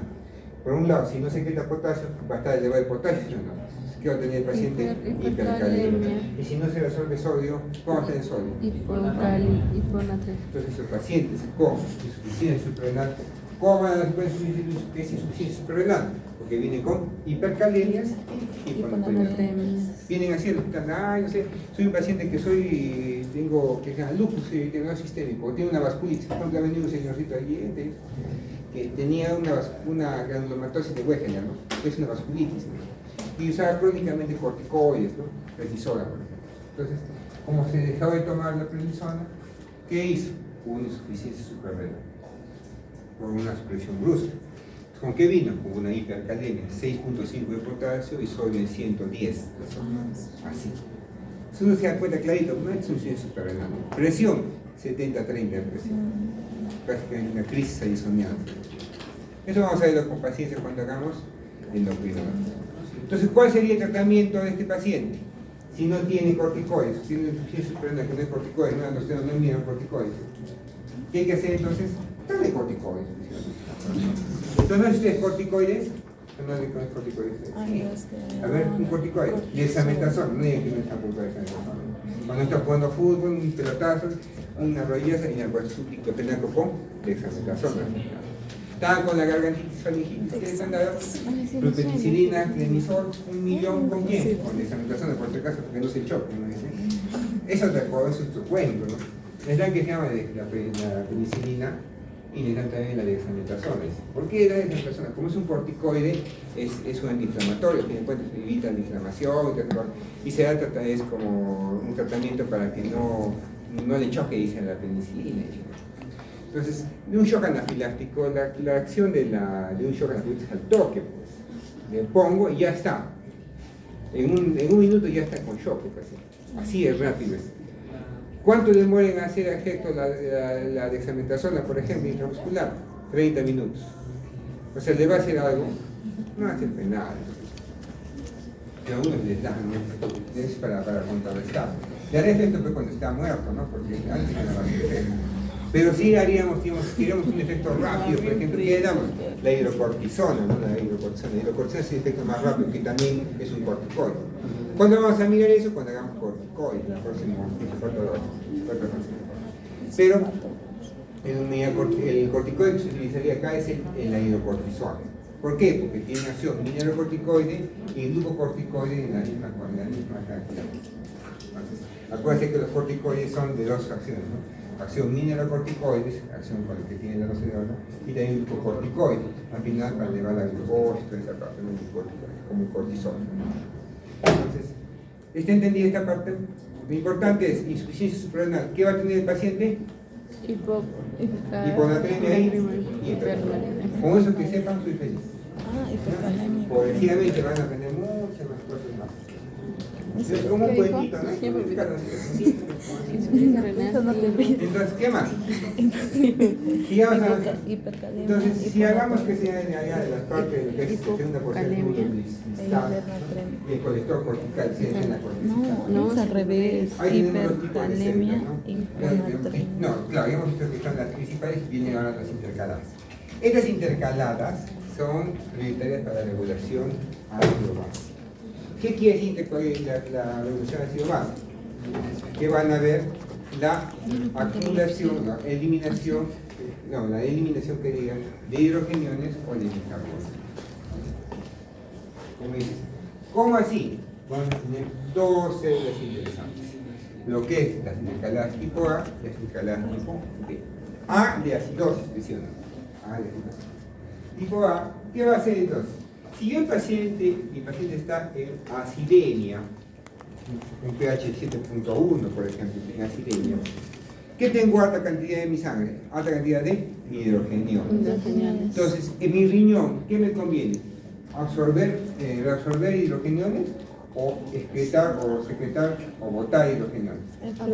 Por un lado, si no secreta potasio, va a estar elevado de potasio, ¿no? ¿Qué va a tener el paciente? Hipercalemia. Y si no se resuelve sodio, ¿cómo va a tener sodio? Hiponatremia. Entonces, los pacientes con insuficiencia suprarrenal, ¿cómo van a dar cuenta que es insuficiencia suprarrenal? Porque vienen con hipercalemias y hiponatremia. Vienen así al hospital, ay, no sé, soy un paciente que tengo que se llama lupus, tengo sistémico, o tiene una vasculitis. Por ejemplo, ha venido un señorcito allí que tenía una granulomatosis de Wegener, ¿no? Es una vasculitis, ¿no? Y usaba crónicamente corticoides, ¿no? Prednisona, por ejemplo. Entonces, como se dejaba de tomar la prednisona, ¿qué hizo? Hubo una insuficiencia suprarrenal por una supresión brusca. ¿Con qué vino? Con una hipercalemia, 6.5 de potasio y sodio en 110. Así. Si uno se da cuenta clarito, no es insuficiencia suprarrenal. Presión, 70-30 de presión. Prácticamente una crisis adisonial. Eso vamos a verlo con paciencia cuando hagamos endocrinología. Entonces, ¿cuál sería el tratamiento de este paciente? Si no tiene corticoides, si tiene insuficiencia suprarrenal que no es corticoides, no envían corticoides. ¿Qué hay que hacer entonces? Dale corticoides. Entonces, ¿no ustedes corticoides? No le ponen corticoides. A ver, un corticoide. Dexametasona, no digan que no está por dexametasona. Cuando está jugando fútbol, un pelotazo, una rollaza y una súplico tenaco con dexametasona. Estaban con la gargantitis faringitis, ¿qué les han dado? Propenicilina, clemisol, 1 millón, ¿con quién? Con dexametasona, por si acaso, porque no se choque, ¿no? Es otra cosa, es otro cuento, ¿no? Les dan que se llama la penicilina y les dan también la dexametasona. ¿Por qué la dexametasona? Como es un corticoide, es un antiinflamatorio, tiene en cuenta que evita la inflamación y se da es como un tratamiento para que no le choque, dicen, la penicilina. Entonces, de un shock anafiláctico, la acción de un shock anafiláctico es al toque, pues. Le pongo y ya está. En un minuto ya está con shock, pues. Así es rápido. ¿Cuánto demora en hacer efecto la dexametasona, por ejemplo, intramuscular? 30 minutos. O sea, ¿le va a hacer algo? No va a hacer nada. Pero a uno les dan, ¿no? Es para contrarrestar. Le haré efecto pues, cuando está muerto, ¿no? Porque antes no va a hacer efecto. Pero sí queríamos un efecto rápido, por ejemplo, ¿qué le damos? La hidrocortisona, ¿no? La hidrocortisona es el efecto más rápido, que también es un corticoide. ¿Cuándo vamos a mirar eso? Cuando hagamos corticoide, el próximo Pero el corticoide que se utilizaría acá es la hidrocortisona. ¿Por qué? Porque tiene acción mineralocorticoide y glucocorticoide en la misma cantidad. Entonces, acuérdense que los corticoides son de dos acciones, ¿no? Acción mineralocorticoides, acción con la que tiene la nocedola, y también glucocorticoides, al final para elevar la glucosa, toda esa parte, ¿no? Como el cortisol. Entonces, ¿está entendida esta parte? Lo importante es insuficiencia suprarrenal. ¿Qué va a tener el paciente? Hiponatremia y hipercalemia. Con eso que sepan, soy feliz. Hipercalemia. Progresivamente van a aprender muchas más cosas más. Es como un cuentito, ¿no? Entonces, ¿qué más? Sigamos avanzando. Entonces, si hagamos que sea de allá de las partes de lo que es 70% el colector cortical, si es en la cortical. No, es al revés. Ahí tenemos los tipos de Hipercalemia células, y ¿no? hiponatremia. No, claro, habíamos visto que están las principales y vienen ahora las intercaladas. Estas intercaladas son prioritarias para la regulación ácido-base. ¿Qué quiere decir la regulación ácido-base? Que van a ver la acumulación, la eliminación que digan de hidrogeniones o de bicarbonos. ¿Cómo así? Vamos a tener dos células interesantes. Lo que es las intercaladas tipo A y las intercaladas tipo B. A de acidosis, decíamos. A de acidosis. Tipo A, ¿qué va a hacer entonces? Si mi paciente está en acidemia, un pH 7.1, por ejemplo, en acidemia, ¿qué tengo alta cantidad de mi sangre? Alta cantidad de hidrogeniones. Entonces, en mi riñón, ¿qué me conviene? ¿Reabsorber hidrogeniones o excretar o secretar o botar hidrogeniones? Botar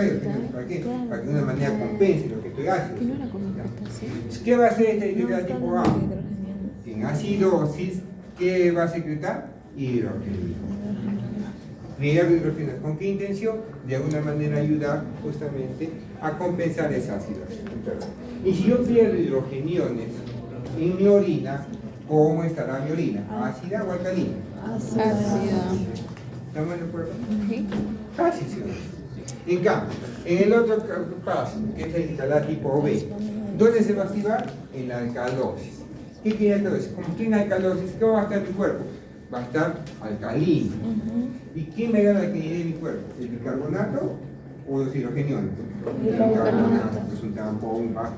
hidrogeniones. ¿Para qué? Para que de una manera compense lo que estoy haciendo. ¿Qué va a hacer esta intercalada tipo A? En acidosis, ¿qué va a secretar? Hidrogenio. Riego de hidrogenos. ¿Con qué intención? De alguna manera ayudar justamente a compensar esa acidosis. Y si yo pierdo hidrogeniones, en mi orina, ¿cómo estará mi orina? ¿Ácida o alcalina? Ácida. ¿Estamos de acuerdo? Sí. Fácil, ¿sí? En cambio, en el otro paso, que es el alcalá tipo B, ¿dónde se va a activar? En la alcalosis. ¿Qué quiere alcalosis? Como estoy en alcalosis, ¿qué va a estar en mi cuerpo? Va a estar alcalino. ¿Y quién me da la alcalinidad de mi cuerpo? ¿El bicarbonato o los hidrogeniones? El bicarbonato, que es un tampón, un basta.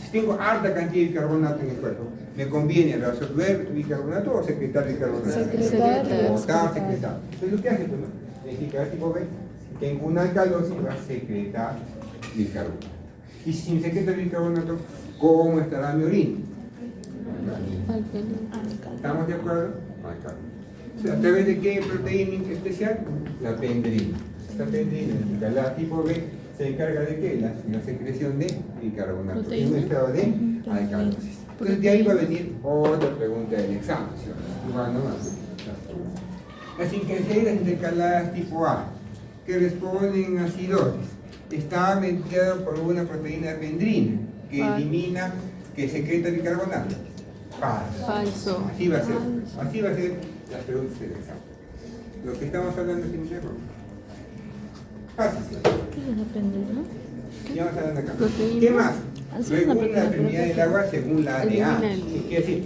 Si tengo harta cantidad de bicarbonato en el cuerpo, ¿me conviene reabsorber bicarbonato o secretar bicarbonato? Secretar. Botar, secretar. Entonces, ¿lo que hace? Pues, ¿no? El alcalá tipo B, si tengo una alcalosis, va a secretar bicarbonato. Y si secreta bicarbonato, ¿cómo estará mi orina? Alcalino. ¿Estamos de acuerdo? Alcalino. O sea, ¿a través de qué proteína especial? La pendrina. Esta pendrina, el alcalá tipo B, se encarga de qué? La secreción de bicarbonato. En ¿Proteína? un estado de alcalosis. Entonces de ahí va a venir otra pregunta del examen. ¿Sí? Igual nomás. Las increíbles intercaladas tipo A, que responden a acidosis, está mediado por una proteína pendrina, que elimina, que secreta bicarbonato. Falso. Así va a ser. Así va a ser las preguntas del examen. Lo que estamos hablando es un error. Fácil. ¿Qué es la pendrina? Ya vamos a hablar acá. Proteína. ¿Qué más? Así es una Según la proteína, permeabilidad pero del agua, según la ADA. elimina ¿Qué quiere decir?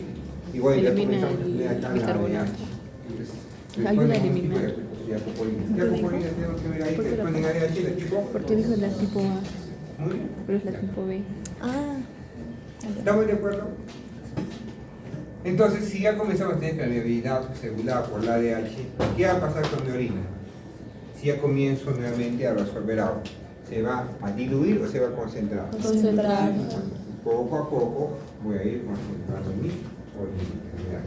Igual ya elimina comenzamos a el tener acá la bicarbonato. ADH. Ayuda a Responden un eliminar. tipo de apopolina. ¿Qué apopolina tenemos que ver ahí? Que responden a ADH de tipo. Porque dijo la tipo A, Muy bien. pero es la tipo B. Ah. ¿Estamos de acuerdo? Entonces, si ya comenzamos a tener permeabilidad regulada por la ADH, ¿qué va a pasar con mi orina? Si ya comienzo nuevamente a resolver agua, ¿se va a diluir o se va a concentrar? Concentrar. Poco a poco voy a ir concentrando mi orina.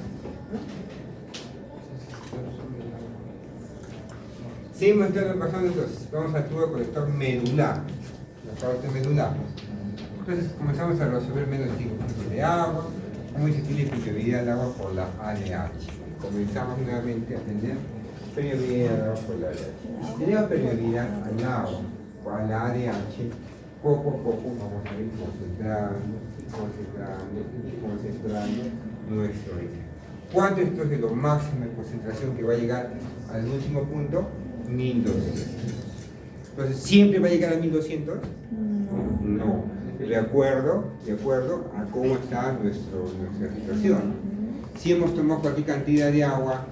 Seguimos entonces pasando, entonces vamos a actuar colector medular, la parte medular. Entonces comenzamos a resolver menos de 5 litros de agua, como dice, tiene permeabilidad del agua por la ADH. Comenzamos nuevamente a tener permeabilidad del agua por la ADH. Si tenemos permeabilidad al agua por la ADH, poco a poco vamos a ir concentrando nuestro orina. ¿Cuánto es entonces lo máximo de concentración que va a llegar al último punto? 1200. Entonces, ¿siempre va a llegar a 1200? No. De acuerdo a cómo está nuestra situación. Si hemos tomado cualquier cantidad de agua,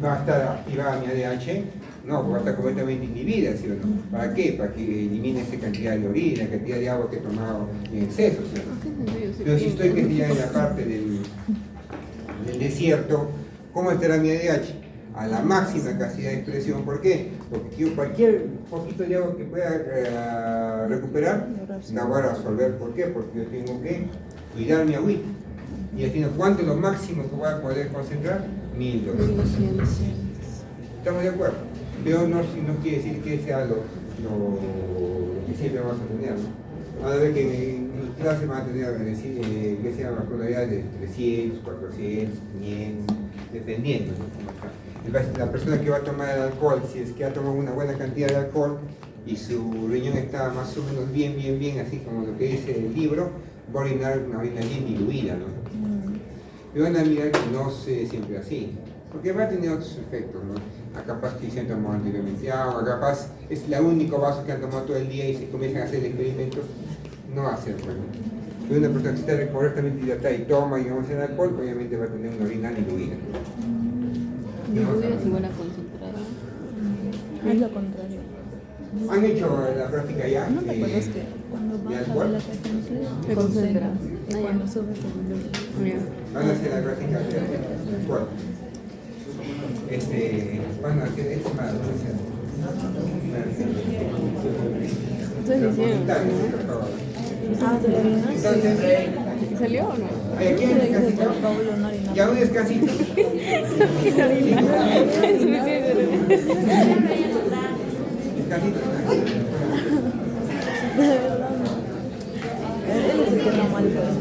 ¿va a estar activada mi ADH? No, porque va a estar completamente inhibida, ¿sí o no? ¿Para qué? Para que elimine esa cantidad de orina, cantidad de agua que he tomado en exceso, ¿sí o no? Pero si estoy que ya en la parte del desierto, ¿cómo estará mi ADH? A la máxima cantidad de expresión. ¿Por qué? Porque yo cualquier poquito de agua que pueda recuperar, la voy a resolver. ¿Por qué? Porque yo tengo que cuidar mi agüita. Y haciendo ¿cuánto es lo máximo que voy a poder concentrar? 1200. ¿Estamos de acuerdo? Pero no quiere decir que sea lo que siempre vamos a tener, ¿no? Van a ver que en clase van a tener que sean las probabilidades de 300, 400, 500, dependiendo, ¿no? La persona que va a tomar el alcohol, si es que ha tomado una buena cantidad de alcohol y su riñón está más o menos bien, así como lo que dice el libro, va a orinar una orina bien diluida, ¿no? Y van a mirar que no sea siempre así, porque va a tener otros efectos, ¿no? Capaz que se han tomado anteriormente agua, capaz es el único vaso que han tomado todo el día y se comienzan a hacer experimentos, no va a ser bueno. Si una persona que está correctamente hidratada y toma y vamos a hacer alcohol, obviamente va a tener una orina diluida. Diluida es igual a concentrada. Es lo contrario. ¿Han hecho la práctica ya? ¿No te acuerdas que cuando ¿de baja de alcohol? la frecuencia Se concentra. y cuando sube se diluye? Van a hacer la práctica de alcohol. Van a hacer esto para Ustedes hicieron, por favor. Ah, ¿de la orina? Entonces, ¿y salió o no? ¿aquí hay un descansito? ¿Ya un descansito? Descansito. De verdad, no. Él es el que toma alcohol.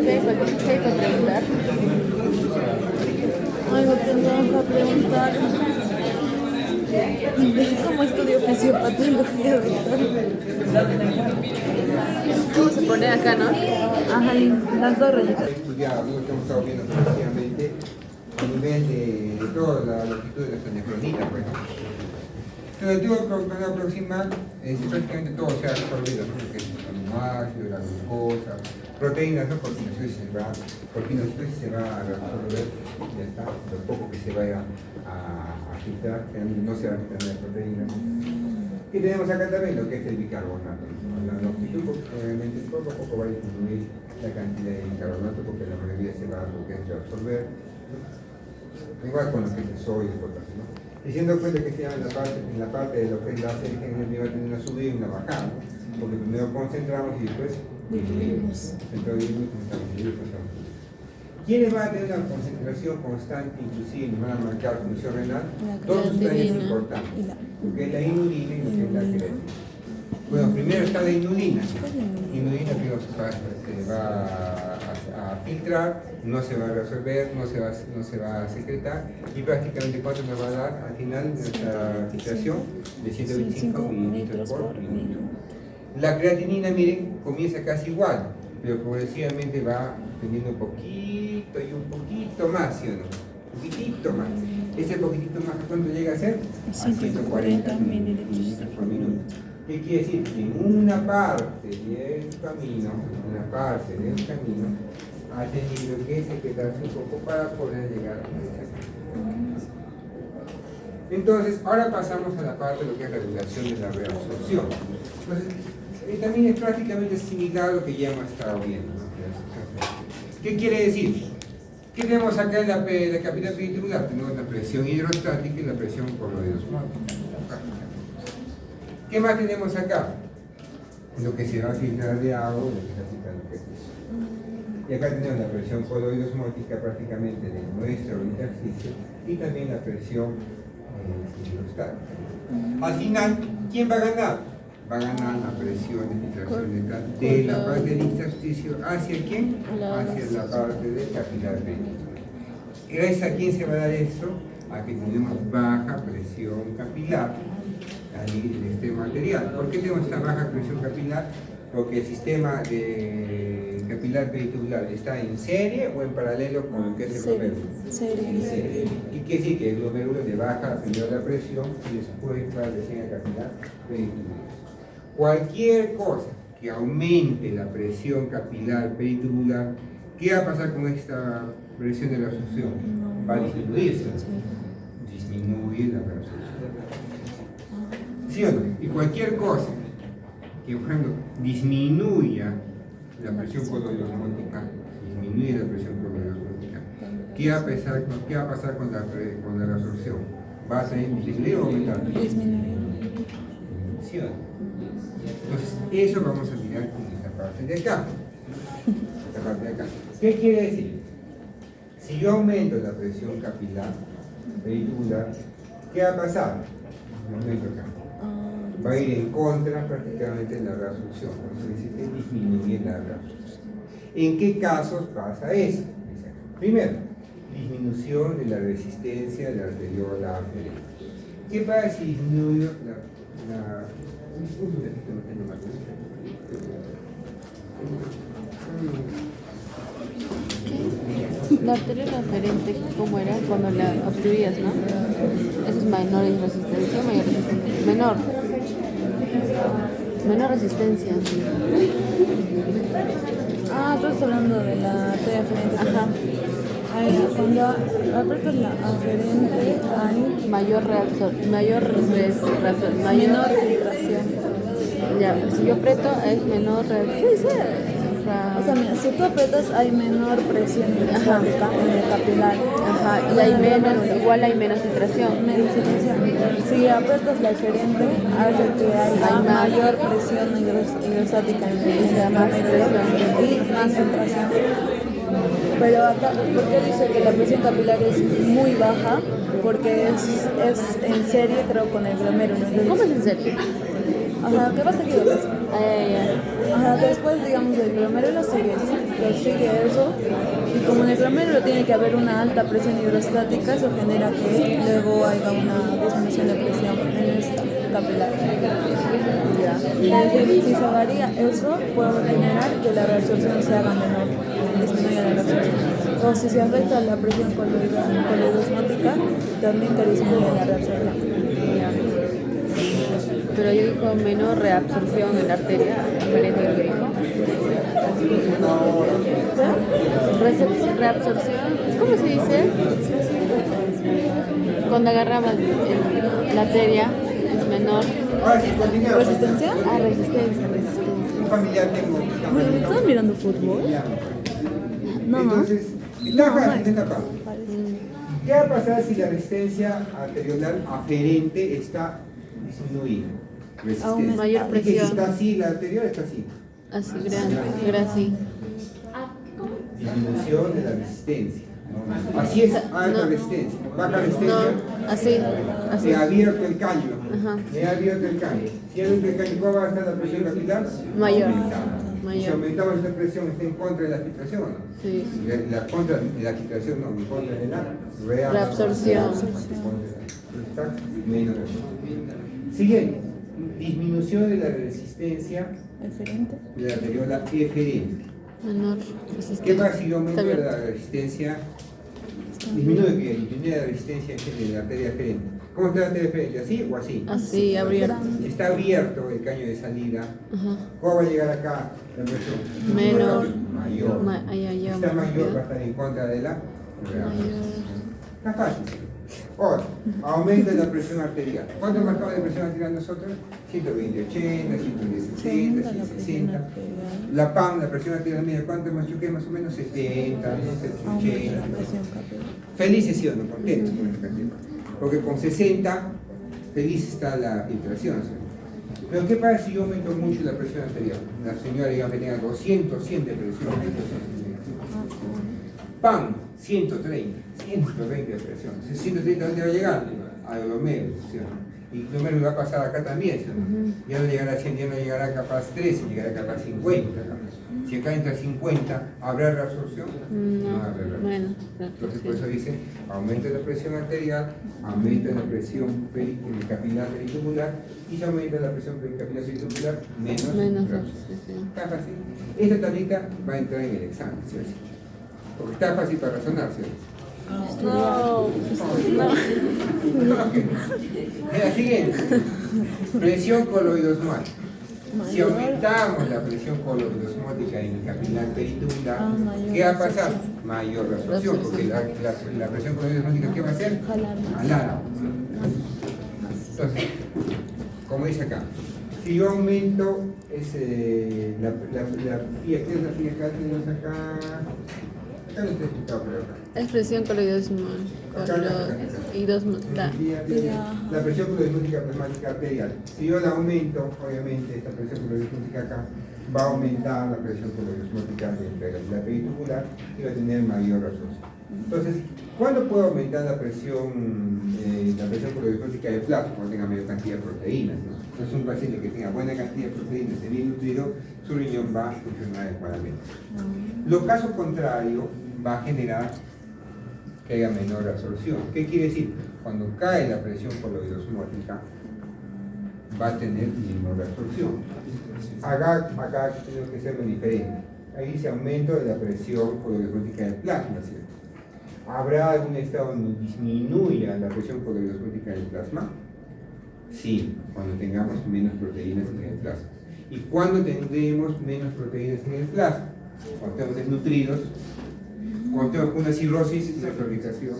¿Qué hay para preguntar? Algo tendremos para preguntar. ¿Cómo estudio fisiopatología, doctor? ¿Cómo se pone acá, no? Ajá, las dos rayitas. Estudiado, lo que hemos estado viendo precisamente a nivel de toda la longitud de las anefronitas, pues, ¿no? Entonces, el tubo proximal es prácticamente todo se ha absorbido, ¿no? Lo que es el aminoácido, la glucosa, proteínas, ¿no? Porque no sé si se va a reabsorber, ya está, lo poco que se vaya a filtrar, no se va a filtrar la proteína. Y tenemos acá también lo que es el bicarbonato, ¿no? La longitud, obviamente, poco a poco va a disminuir la cantidad de bicarbonato porque la mayoría se va a lo que es reabsorber, ¿no? Igual con lo que es el sodio y el potasio, ¿no? Y siendo cuenta que se llama en la parte de lo que es la serie general va a tener una subida y una bajada, ¿no? Porque primero concentramos y después diluimos. ¿Quiénes van a tener una concentración constante, inclusive nos van a marcar función renal? Dos sustancias importantes, lo que es la inulina y lo que es la creatina. Bueno, primero está la inulina. Inulina que se va a filtrar, no se va a resolver, no se va a secretar y prácticamente cuánto nos va a dar al final de nuestra filtración de 125 mililitros por minuto. La creatinina, miren, comienza casi igual, pero progresivamente va teniendo un poquito y un poquito más, ¿sí o no? Un poquitito más. Ese poquitito más, ¿cuánto llega a ser? A 140 mililitros por minuto. ¿Qué quiere decir? Que en una parte del camino, ha tenido que secretarse un poco para poder llegar a esa. Entonces, ahora pasamos a la parte de lo que es regulación de la reabsorción. Entonces, también es prácticamente similar a lo que ya hemos estado viendo, ¿no? ¿Qué quiere decir? ¿Qué tenemos acá en la capilar peritubular? Tenemos la presión hidrostática y la presión coloidosmótica. ¿Qué más tenemos acá? Lo que se va a filtrar de agua, lo que se va a filtrar de peces. Y acá tenemos la presión coloidosmótica prácticamente de nuestro intersticio y también la presión hidrostática. Al final, ¿quién va a ganar? Va a ganar la presión de filtración de la parte del intersticio. ¿Hacia quién? Hacia la parte del capilar peritubular. ¿Gracias a quién se va a dar eso? A que tenemos baja presión capilar ahí en este material. ¿Por qué tenemos esta baja presión capilar? Porque el sistema de capilar peritubular está en serie o en paralelo con lo que es el glomérulo. Serie. Y quiere decir que el glomérulo le baja primero la presión y después va recién al capilar peritubular. Cualquier cosa que aumente la presión capilar peritubular, ¿qué va a pasar con esta presión de la absorción? Va a disminuirse. Disminuye la absorción. ¿Sí o no? Y cualquier cosa que, por ejemplo, disminuya la presión coloidosmótica, ¿qué va a pasar con la reabsorción? ¿Va a disminuir o aumentar? Disminuir. ¿Sí o no? Entonces, eso vamos a mirar en esta parte de acá. ¿Qué quiere decir? Si yo aumento la presión capilar peritubular, ¿qué va a pasar? Aumento acá. Va a ir en contra prácticamente de la reabsorción, por eso dice que disminuye la reabsorción. ¿En qué casos pasa eso? Primero, disminución de la resistencia de la arteriola aferente. ¿Qué pasa si disminuyo la La arteriola aferente, ¿cómo era? Cuando la obstruías, ¿no? Eso es menor resistencia, mayor resistencia. Menor resistencia. Ah, tú estás hablando de la arteria aferente. Ajá. Cuando aprietas la aferente hay menor filtración. Ya, si yo aprieto es menor reabsorción. O sea, mira, si tú aprietas hay menor presión hidrostática en el capilar. Ajá, y igual hay menos filtración. Menos filtración. Si aprietas la aferente, hace que haya mayor presión hidrostática en el capilar y más filtración. Pero acá, ¿por qué dice que la presión capilar es muy baja? Porque es en serie, creo, con el glomérulo. ¿Cómo es en serio? Ajá, ¿qué va seguido? Ajá, después, digamos, del glomérulo sigue eso, y como en el glomérulo tiene que haber una alta presión hidrostática, eso genera que luego haya una disminución de presión en esta capilar. Es decir, si se varía eso, puede generar que la reabsorción se haga menor, disminuya la reabsorción. O si se afecta la presión coloidosmótica, también que disminuya la reabsorción. Pero yo dijo menor reabsorción en la arteria aferente del grifo. Reabsorción, ¿cómo se dice? Cuando agarraba la arteria es menor. Ahora sí, continúa. ¿Resistencia? Ah, resistencia. Un familiar tengo que está Bueno, malito. ¿estás mirando fútbol? No, no. Entonces, está fácil, está fácil. Parece. ¿Qué va a pasar si la resistencia arteriolar aferente está disminuida? Resistencia. Mayor Y que si presión. está así, la arterial está así. Así, gracias. Ah, ¿cómo? Disminución de la resistencia. Así es, alta No. resistencia. Baja No, resistencia. así. Se ha abierto el caño. Ajá. Se ha abierto el caño. Si abierto el caño, ¿cuál va a estar la presión capilar? Mayor. Aumentada. Y si Mayor. aumentamos esta presión, está en contra de la filtración, ¿no? Sí. La contra de la filtración, no, en contra de la Reabsorción. Está menos reabsorción. Siguiente, disminución de la resistencia Eferente. de la arteriola eferente. Menor ¿Qué resistencia. pasa si yo aumento Está la abierto. resistencia? Disminuye la resistencia de la arteria eferente. ¿Cómo está la arteria eferente? ¿Así o así? Así, abierto. Si está abierto el caño de salida, Ajá. ¿cómo va a llegar acá la presión? Menor. Mayor. Ahí, Si está mayor, va a estar en contra de la reabsorción. Está fácil. Ahora, aumenta la presión arterial. ¿Cuánto marcamos de presión arterial nosotros? 120, 80, 110, 60, 160. La PAM, la presión arterial media, ¿cuánto machuqué? Más o menos 70, Aumenta 80. la presión capilar. Felices, ¿sí o no? Contentos con esta cantidad. Porque con 60, feliz está la filtración. ¿Sí? Pero ¿qué pasa si yo aumento mucho la presión arterial? La señora, digamos, que tenga 200, 100 de presión. ¡Pam! 130, 120 de presión. Si 130, ¿dónde va a llegar? A los medios, ¿sí o no? Y lo menos va a pasar acá también, ¿sí o no? Ya no llegará a 100, ya no llegará capaz 13, llegará capaz 50. Si acá entra 50, ¿habrá reabsorción? No, habrá reabsorción. menos Entonces por eso dice, aumenta la presión arterial, aumenta la presión capilar peritubular y si aumenta la presión capilar peritubular, menos Menos reabsorción. Está fácil. Esta tablita va a entrar en el examen, ¿sí o sí? Porque está fácil para razonar, ¿sí o sí? No. La siguiente, presión coloidosmal. Si aumentamos la presión coloidosmótica en el capilar peritubular, mayor ¿qué va a pasar? Mayor reabsorción, porque la presión coloidosmótica, ¿qué va a hacer? Jalar. Entonces, como dice acá, si yo aumento la pía, ¿qué es la pía que tenemos acá? Acá no está explicado, pero acá. Expresión coloidosmal. La presión coloidosmótica plasmática arterial. Si yo la aumento, obviamente, esta presión coloidosmótica acá va a aumentar la presión coloidosmótica de la peritubular y va a tener mayor reabsorción. Entonces, ¿cuándo puedo aumentar la presión coloidosmótica de plasma? Cuando tenga mayor cantidad de proteínas, ¿no? Entonces, un paciente que tenga buena cantidad de proteínas y bien nutrido, su riñón va a funcionar adecuadamente. Lo caso contrario va a generar que haya menor absorción. ¿Qué quiere decir? Cuando cae la presión coloidosmótica, va a tener menor absorción. Acá tenemos que hacerlo diferente. Ahí dice aumento de la presión coloidosmótica del plasma, ¿cierto? ¿Habrá algún estado donde disminuya la presión coloidosmótica del plasma? Sí, cuando tengamos menos proteínas en el plasma. ¿Y cuándo tendremos menos proteínas en el plasma? Cuando estemos desnutridos, cuando tenemos una cirrosis, una fabricación,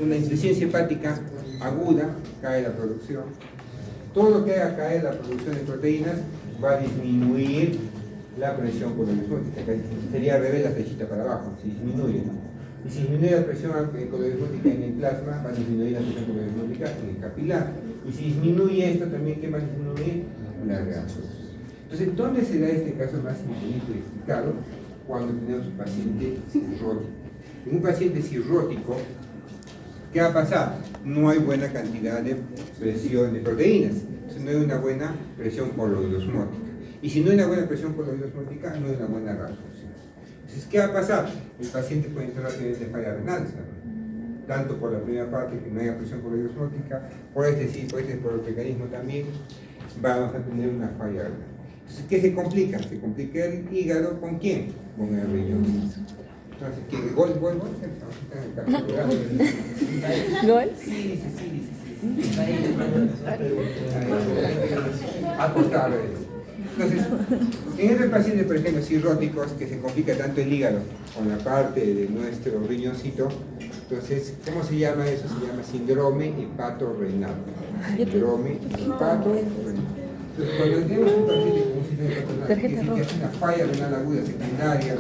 una insuficiencia hepática aguda, cae la producción. Todo lo que haga caer la producción de proteínas va a disminuir la presión coloidosmótica. Sería al revés la flechita para abajo, si disminuye, ¿no? Y si disminuye la presión coloidosmótica en el plasma, va a disminuir la presión coloidosmótica en el capilar. Y si disminuye esto también, ¿qué va a disminuir? La reabsorción. Entonces, ¿dónde se da este caso más infinito y explicado? Cuando tenemos un paciente cirrótico. En un paciente cirrótico, ¿Qué va a pasar? No hay buena cantidad de presión de proteínas. Entonces no hay una buena presión coloidosmótica. Y si no hay una buena presión coloidosmótica, no hay una buena reabsorción. Entonces, ¿qué va a pasar? El paciente puede entrar a nivel de falla renal, ¿sabes? Tanto por la primera parte, que no haya presión coloidosmótica, por por el mecanismo también, vamos a tener una falla renal. Entonces, ¿qué se complica? Se complica el hígado, ¿con quién? Con el riñón. Entonces, ¿qué? ¿Gol? ¿Gol? Sí. Acostado. Entonces, en estos pacientes, por ejemplo, cirróticos, que se complica tanto el hígado con la parte de nuestro riñoncito, entonces, ¿cómo se llama eso? Se llama síndrome hepatorrenal. Síndrome hepatorrenal. Entonces, cuando tenemos un paciente con un síndrome hepatorrenal, que es una falla renal aguda secundaria,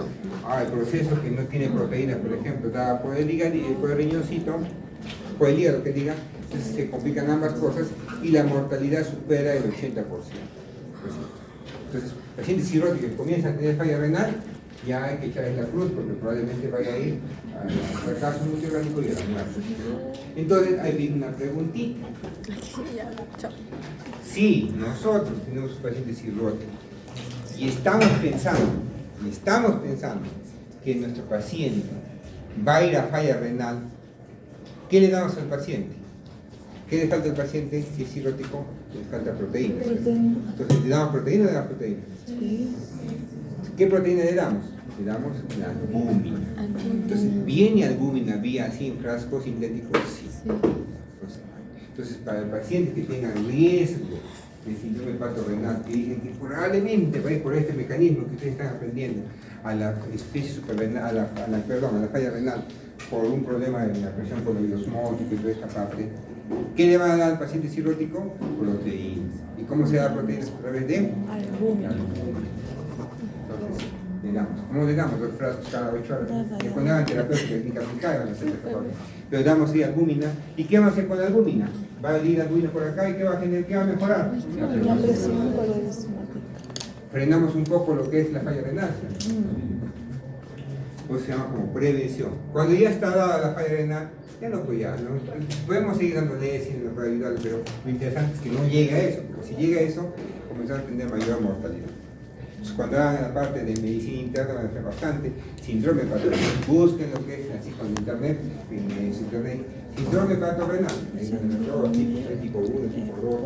el proceso que no tiene proteínas, por ejemplo, dada por el hígado y por el riñoncito, por el hígado que diga, entonces se complican ambas cosas y la mortalidad supera el 80%. Entonces, pacientes cirróticos que comienzan a tener falla renal, ya hay que echarles la cruz porque probablemente vaya a ir al fracaso multiorgánico y a la muerte. Entonces, ahí viene una preguntita. Si nosotros tenemos pacientes cirróticos y estamos pensando que nuestro paciente va a ir a falla renal, ¿qué le damos al paciente? ¿Qué le falta al paciente si es cirrótico? Le falta proteínas. Entonces, ¿le damos proteína o le damos proteína? Sí. ¿Qué proteína le damos? Le damos la albúmina. Entonces, ¿viene albúmina vía así en frasco sintético? Sí. Entonces, para el paciente que tenga riesgo de síndrome hepatorrenal, que dicen que probablemente va a ir por este mecanismo que ustedes están aprendiendo, a la especie suprarrenal, a la falla renal, por un problema de la presión coloidosmótica y toda esta parte, ¿qué le va a dar al paciente cirrótico? Proteínas. ¿Y cómo se da proteínas? A través de albúmina. Entonces, le damos. ¿Cómo le damos? 2 frascos cada 8 horas. Después nada terapéutica, técnica aplicada, van a hacer esta parte. Pero damos ahí albúmina. ¿Y qué vamos a hacer con la albúmina? Va a ir albúmina por acá y ¿qué va a generar? ¿Qué va a mejorar? La presión coloidosmótica. Frenamos un poco lo que es la falla renal. O se llama como prevención. Cuando ya está dada la falla renal, ya no, pues ya, ¿no? Podemos seguir dándole no para ayudarle, pero lo interesante es que no llegue a eso, porque si llega a eso, comenzamos a tener mayor mortalidad. Entonces, cuando hagan la parte de medicina interna, van a hacer bastante. Síndrome hepatorrenal, busquen lo que es así con internet, en internet, síndrome hepatorrenal, tipo 1, tipo 2,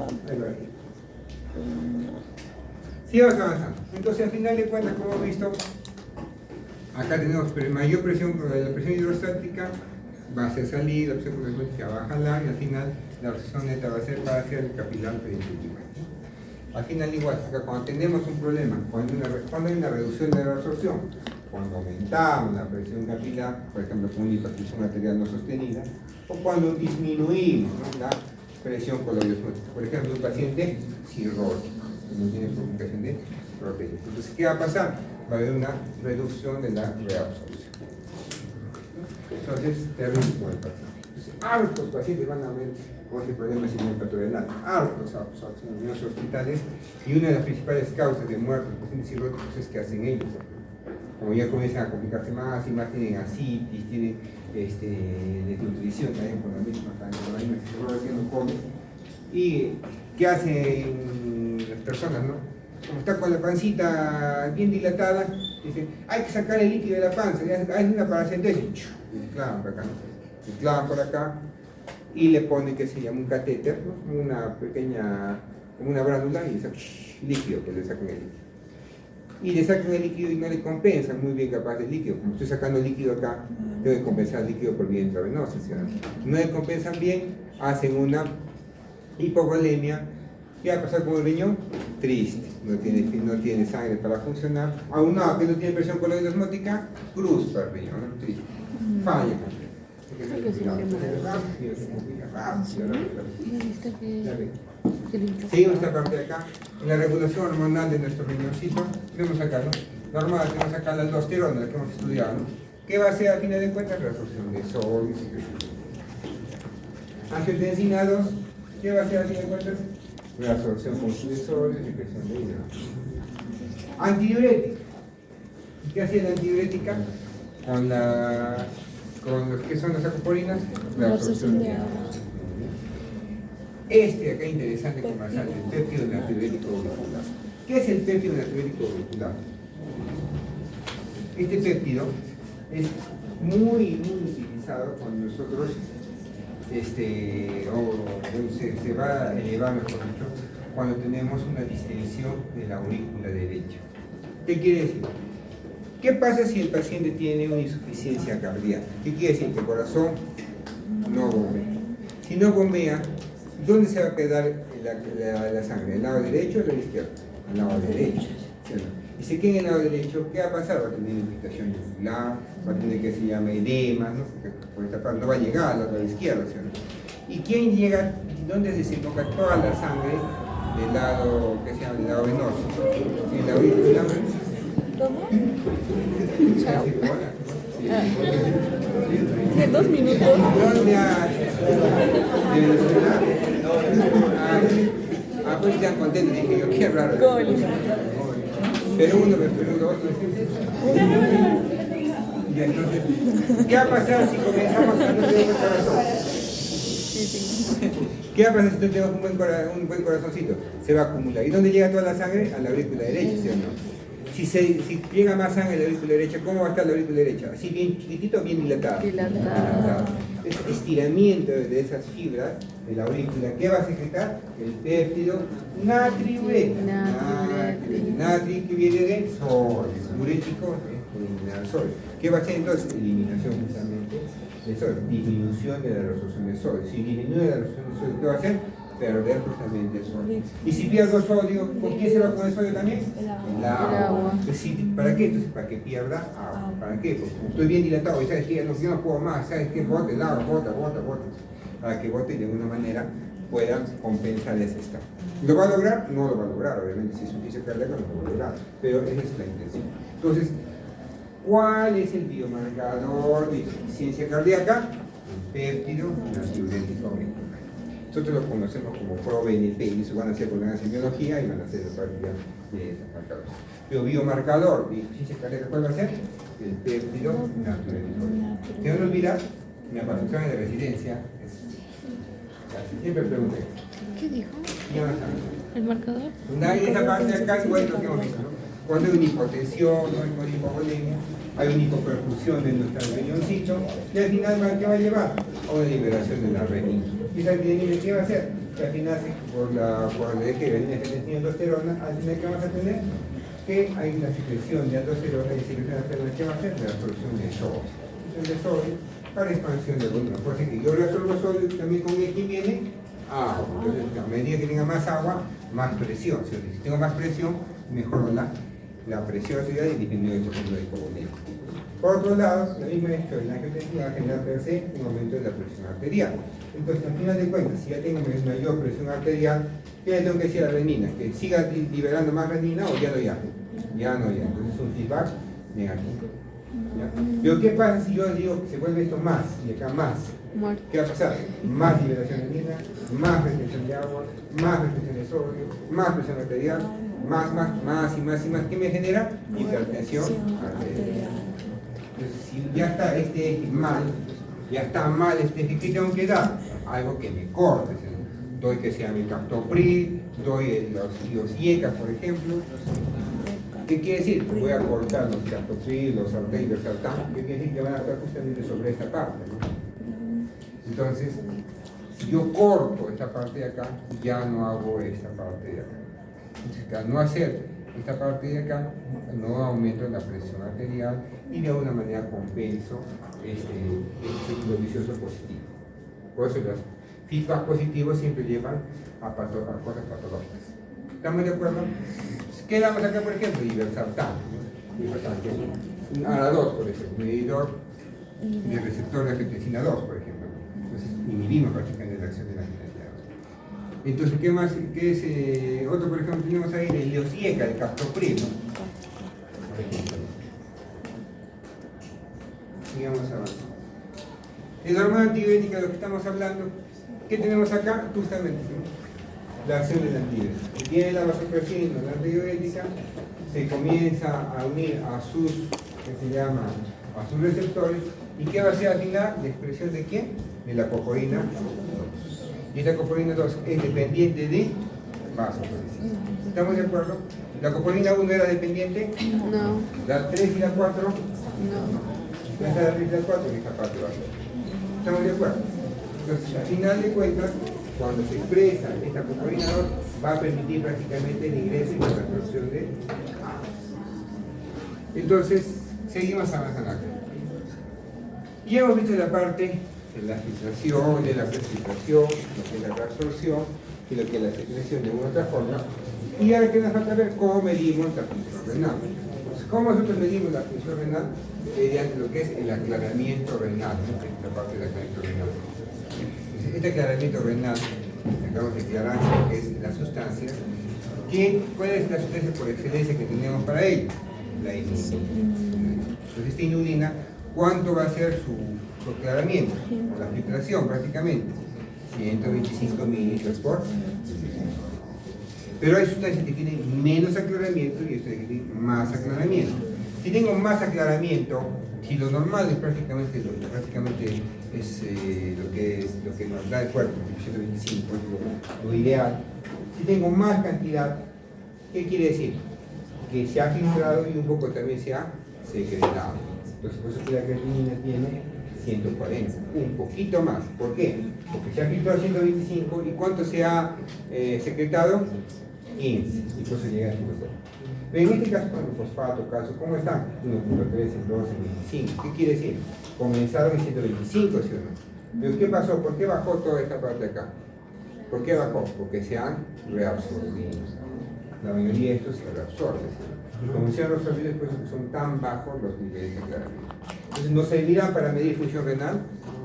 sigamos avanzando. Entonces, al final de cuentas, como hemos visto, acá tenemos mayor presión, la presión hidrostática va a hacer salir, la presión coloidosmótica va a jalar y al final la presión neta va a ser para hacer el capilar periinfectivo. Al final igual, acá cuando tenemos un problema, cuando hay una reducción de la absorción, cuando aumentamos la presión capilar, por ejemplo con una hipertensión arterial no sostenida, o cuando disminuimos, ¿no?, la presión coloidosmótica. Por ejemplo, un paciente cirrótico, que no tiene complicación de proteínas. Entonces, ¿qué va a pasar? Va a haber una reducción de la reabsorción. Entonces, terrible con el paciente. Entonces, hartos pacientes van a ver con ese problema de síndrome hepatorrenal, hartos en los hospitales, y una de las principales causas de muerte de pacientes cirróticos es que hacen ellos. Como ya comienzan a complicarse más y más, tienen asitis, tienen desnutrición también por la misma cirrosis, no comen. ¿Y qué hacen las personas, no? Como está con la pancita bien dilatada, dicen, hay que sacar el líquido de la panza, hay una paracentesis, y clavan por acá, ¿no? Y clavan por acá y le ponen que se llama un catéter, ¿no?, una pequeña, como una bránula, y sacan líquido, que le sacan el líquido. Y le sacan el líquido y no le compensan muy bien capaz el líquido. Como estoy sacando el líquido acá, tengo que compensar el líquido por vía intravenosa, ¿sí? No le compensan bien, hacen una hipovolemia. ¿Qué va a pasar con el riñón? Triste, no tiene sangre para funcionar. Aunado que no tiene presión coloidosmótica, cruz para el riñón, ¿no? Triste. Falla. Seguimos esta parte de acá. En la regulación hormonal de nuestro riñoncito, tenemos acá, ¿no? Normal, tenemos acá la aldosterona, la que hemos estudiado, ¿no? ¿Qué va a hacer al final de cuentas? La absorción de sodio. Angiotensina 2, ¿qué va a hacer al final de cuentas? La absorción con de sodio y presión de hígado. Antidiurética. ¿Qué hacía la antidiurética? Con la con los que son las acoporinas, la La absorción absorción de de agua. agua. Este acá interesante con bastante, el péptido natriurético auricular. ¿Qué es el péptido natriurético auricular? Este péptido es muy utilizado cuando nosotros se va a elevar, mejor dicho, cuando tenemos una distensión de la aurícula derecha. ¿Qué quiere decir? ¿Qué pasa si el paciente tiene una insuficiencia cardíaca? ¿Qué quiere decir? Que el corazón no bombea. Si no bombea, ¿dónde se va a quedar la sangre? ¿Al lado derecho o al lado izquierdo? Al lado derecho. ¿Sí o no? Y si queda en el lado derecho, ¿qué va a pasar? Va a tener infiltración yugular, va a tener que se llama edema, ¿no? Porque por esta parte no va a llegar al lado izquierdo, ¿sí o no? ¿Y quién llega? ¿Dónde desemboca toda la sangre del lado, que se llama el lado venoso? En la aurícula. ¿Cómo? Chao. En 2 minutos. ¿Dónde hay? ¿De Venezuela? Pues están contentos, dije yo, qué raro. Gol. Pero uno, pero otro. Y entonces, ¿qué va a pasar si comenzamos a no tener buen corazón? ¿Qué va a pasar si no tenemos un buen corazoncito? Se va a acumular. ¿Y dónde llega toda la sangre? A la aurícula derecha, ¿sí o no? Si llega más sangre a la aurícula derecha, ¿cómo va a estar la aurícula derecha? ¿Así bien chiquitito o bien dilatada? Dilatada. Es estiramiento de esas fibras de la aurícula. ¿Qué va a secretar? El péptido natriurético. Natri que viene de sodio. Urético es eliminar sodio. ¿Qué va a hacer entonces? Eliminación justamente de sodio. Disminución de la reabsorción de sodio. Si disminuye la reabsorción de sodio, ¿qué va a hacer? Perder justamente el sodio. Y si pierdo sodio, ¿con quién se va con el sodio también? El agua. Es decir, ¿para qué? Entonces, para que pierda agua. ¿Para qué? Porque estoy bien dilatado y sabes que yo no puedo más, sabes que bote el agua, bota. Para que bote y de alguna manera pueda compensar ese estado. ¿Lo va a lograr? No lo va a lograr, obviamente, si es un físico cardíaco no lo va a lograr, pero esa es la intención. Entonces, ¿cuál es el biomarcador de insuficiencia cardíaca? El péptido natriurético auricular. Nosotros lo conocemos como ProBNP, y eso van a hacer cuando hagan biología y van a hacer la práctica de esos marcadores. Pero biomarcador de insuficiencia cardíaca, ¿cuál va a ser? El péptido natriurético auricular. Si no lo olvidas, mi apartación de residencia es... Siempre pregunté. ¿Qué dijo? ¿Qué vas a saber? ¿El marcador? En esa parte de acá igual lo que hemos visto, ¿no? Cuando hay una hipotensión, no hay una hipovolemia, hay una hipoperfusión de nuestro riñoncito, y al final, ¿qué va a llevar? A una liberación de la renina. ¿Y esa renina qué va a hacer? Que al final, por el eje de renina y aldosterona, al final, ¿qué vamos a tener? Que hay una secreción de aldosterona y secreción de aldosterona, ¿qué va a hacer? La absorción de sodio. De sodio para expansión del volumen. Por ejemplo, yo reabsorbo sodio también con X viene agua. Entonces, a medida que tenga más agua, más presión. Si tengo más presión, mejoro la presión arterial y disminuye el proceso de hipovolemia. Por otro lado, la misma historia, la angiotensión va a generar per se un aumento de la presión arterial. Entonces, al final de cuentas, si ya tengo mayor presión arterial, ¿qué le tengo que decir a la renina? ¿Que siga liberando más renina o ya no ya? Ya no ya. Entonces, es un feedback negativo. ¿Ya? Pero ¿qué pasa si yo digo que se vuelve esto más y acá más? Muerto. ¿Qué va a pasar? Más liberación de renina, más retención de agua, más retención de sodio, más presión arterial, más y más. ¿Qué me genera? Hipertensión arterial. Entonces, si ya está este eje mal, ya está mal este eje, ¿qué tengo que dar? Algo que me corte. Doy que sea mi captopril, doy los IECA, por ejemplo. ¿Qué quiere decir? Voy a cortar los captopril, los sartén y los sartán. ¿Qué quiere decir? Que van a estar justamente sobre esta parte, ¿no? Entonces, si yo corto esta parte de acá, ya no hago esta parte de acá. Entonces, al no hacer esta parte de acá, no aumento la presión arterial y de alguna manera compenso este ciclo vicioso positivo. Por eso los feedback positivos siempre llevan a cosas patológicas. ¿Estamos de acuerdo? ¿Qué damos acá, por ejemplo? Iversartán, ¿no? Iversartán, que es un ARA2, por ejemplo, medidor de receptor de angiotensina 2, por ejemplo. Entonces, inhibimos prácticamente la acción de la angiotensina 2. Entonces, ¿qué más? ¿Qué es otro, por ejemplo, tenemos ahí el Leosieca, el captopril, ¿no? Por ejemplo. Sigamos avanzando. El hormona antibiótica de lo que estamos hablando, ¿qué tenemos acá? Justamente, ¿no? La acción del antibiótico. Tiene la vasopresina, la antibiótica, se comienza a unir a sus, que se llama, a sus receptores ¿Y qué va a ser al final? ¿La expresión de quién? De la coporina 2. Y esta coporina 2 es dependiente de vasopresina. ¿Estamos de acuerdo? ¿La coporina 1 era dependiente? No, ¿La 3 y la 4? no. ¿No está la 3 y la 4? Y esta parte va a ser. ¿Estamos de acuerdo? Entonces, al final de cuentas, cuando se expresa esta coporina 2, va a permitir prácticamente el ingreso y la absorción de agua. Entonces, seguimos avanzando acá. Y hemos visto la parte de la filtración, de la precipitación, lo que es la reabsorción y lo que es la secreción de una u otra forma. Y ahora que nos falta ver cómo medimos la función renal. Entonces, ¿cómo nosotros medimos la función renal? Mediante lo que es el aclaramiento renal, ¿no? Esta parte del aclaramiento renal. Entonces, este aclaramiento renal, acabamos de aclarar lo que es la sustancia. ¿Cuál es la sustancia por excelencia que tenemos para ello? La inulina. Entonces, esta inulina, ¿cuánto va a ser su aclaramiento? O la filtración prácticamente. 125 mililitros por decilitro. Pero hay sustancias que tienen menos aclaramiento y otras que tienen más aclaramiento. Si tengo más aclaramiento, si lo normal es prácticamente es lo que nos da el cuerpo, 125, es lo ideal. Si tengo más cantidad, ¿qué quiere decir? Que se ha filtrado y un poco también se ha secretado. Entonces, por eso que la creatinina tiene 140, un poquito más. ¿Por qué? Porque se ha filtrado 125 y ¿cuánto se ha secretado? 15. Y por eso llega a 140. En este caso, con el fosfato, caso, ¿cómo están? 1.3, 2, 25. ¿Qué quiere decir? Comenzaron en 125, ¿sí o no? Pero ¿qué pasó? ¿Por qué bajó toda esta parte acá? ¿Por qué bajó? Porque se han reabsorbido. La mayoría de estos se reabsorben. Y como se han reabsorbido, después son tan bajos los niveles de aclaramiento. Entonces, ¿nos servirán para medir función renal?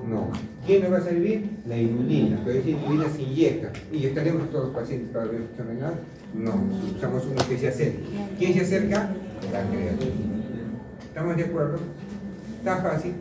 No. ¿Quién nos va a servir? La inulina. Pero esa inulina se inyecta. ¿Y estaremos todos los pacientes para medir función renal? No. Usamos uno que se acerca. ¿Quién se acerca? La creatinina. ¿Estamos de acuerdo? Está fácil.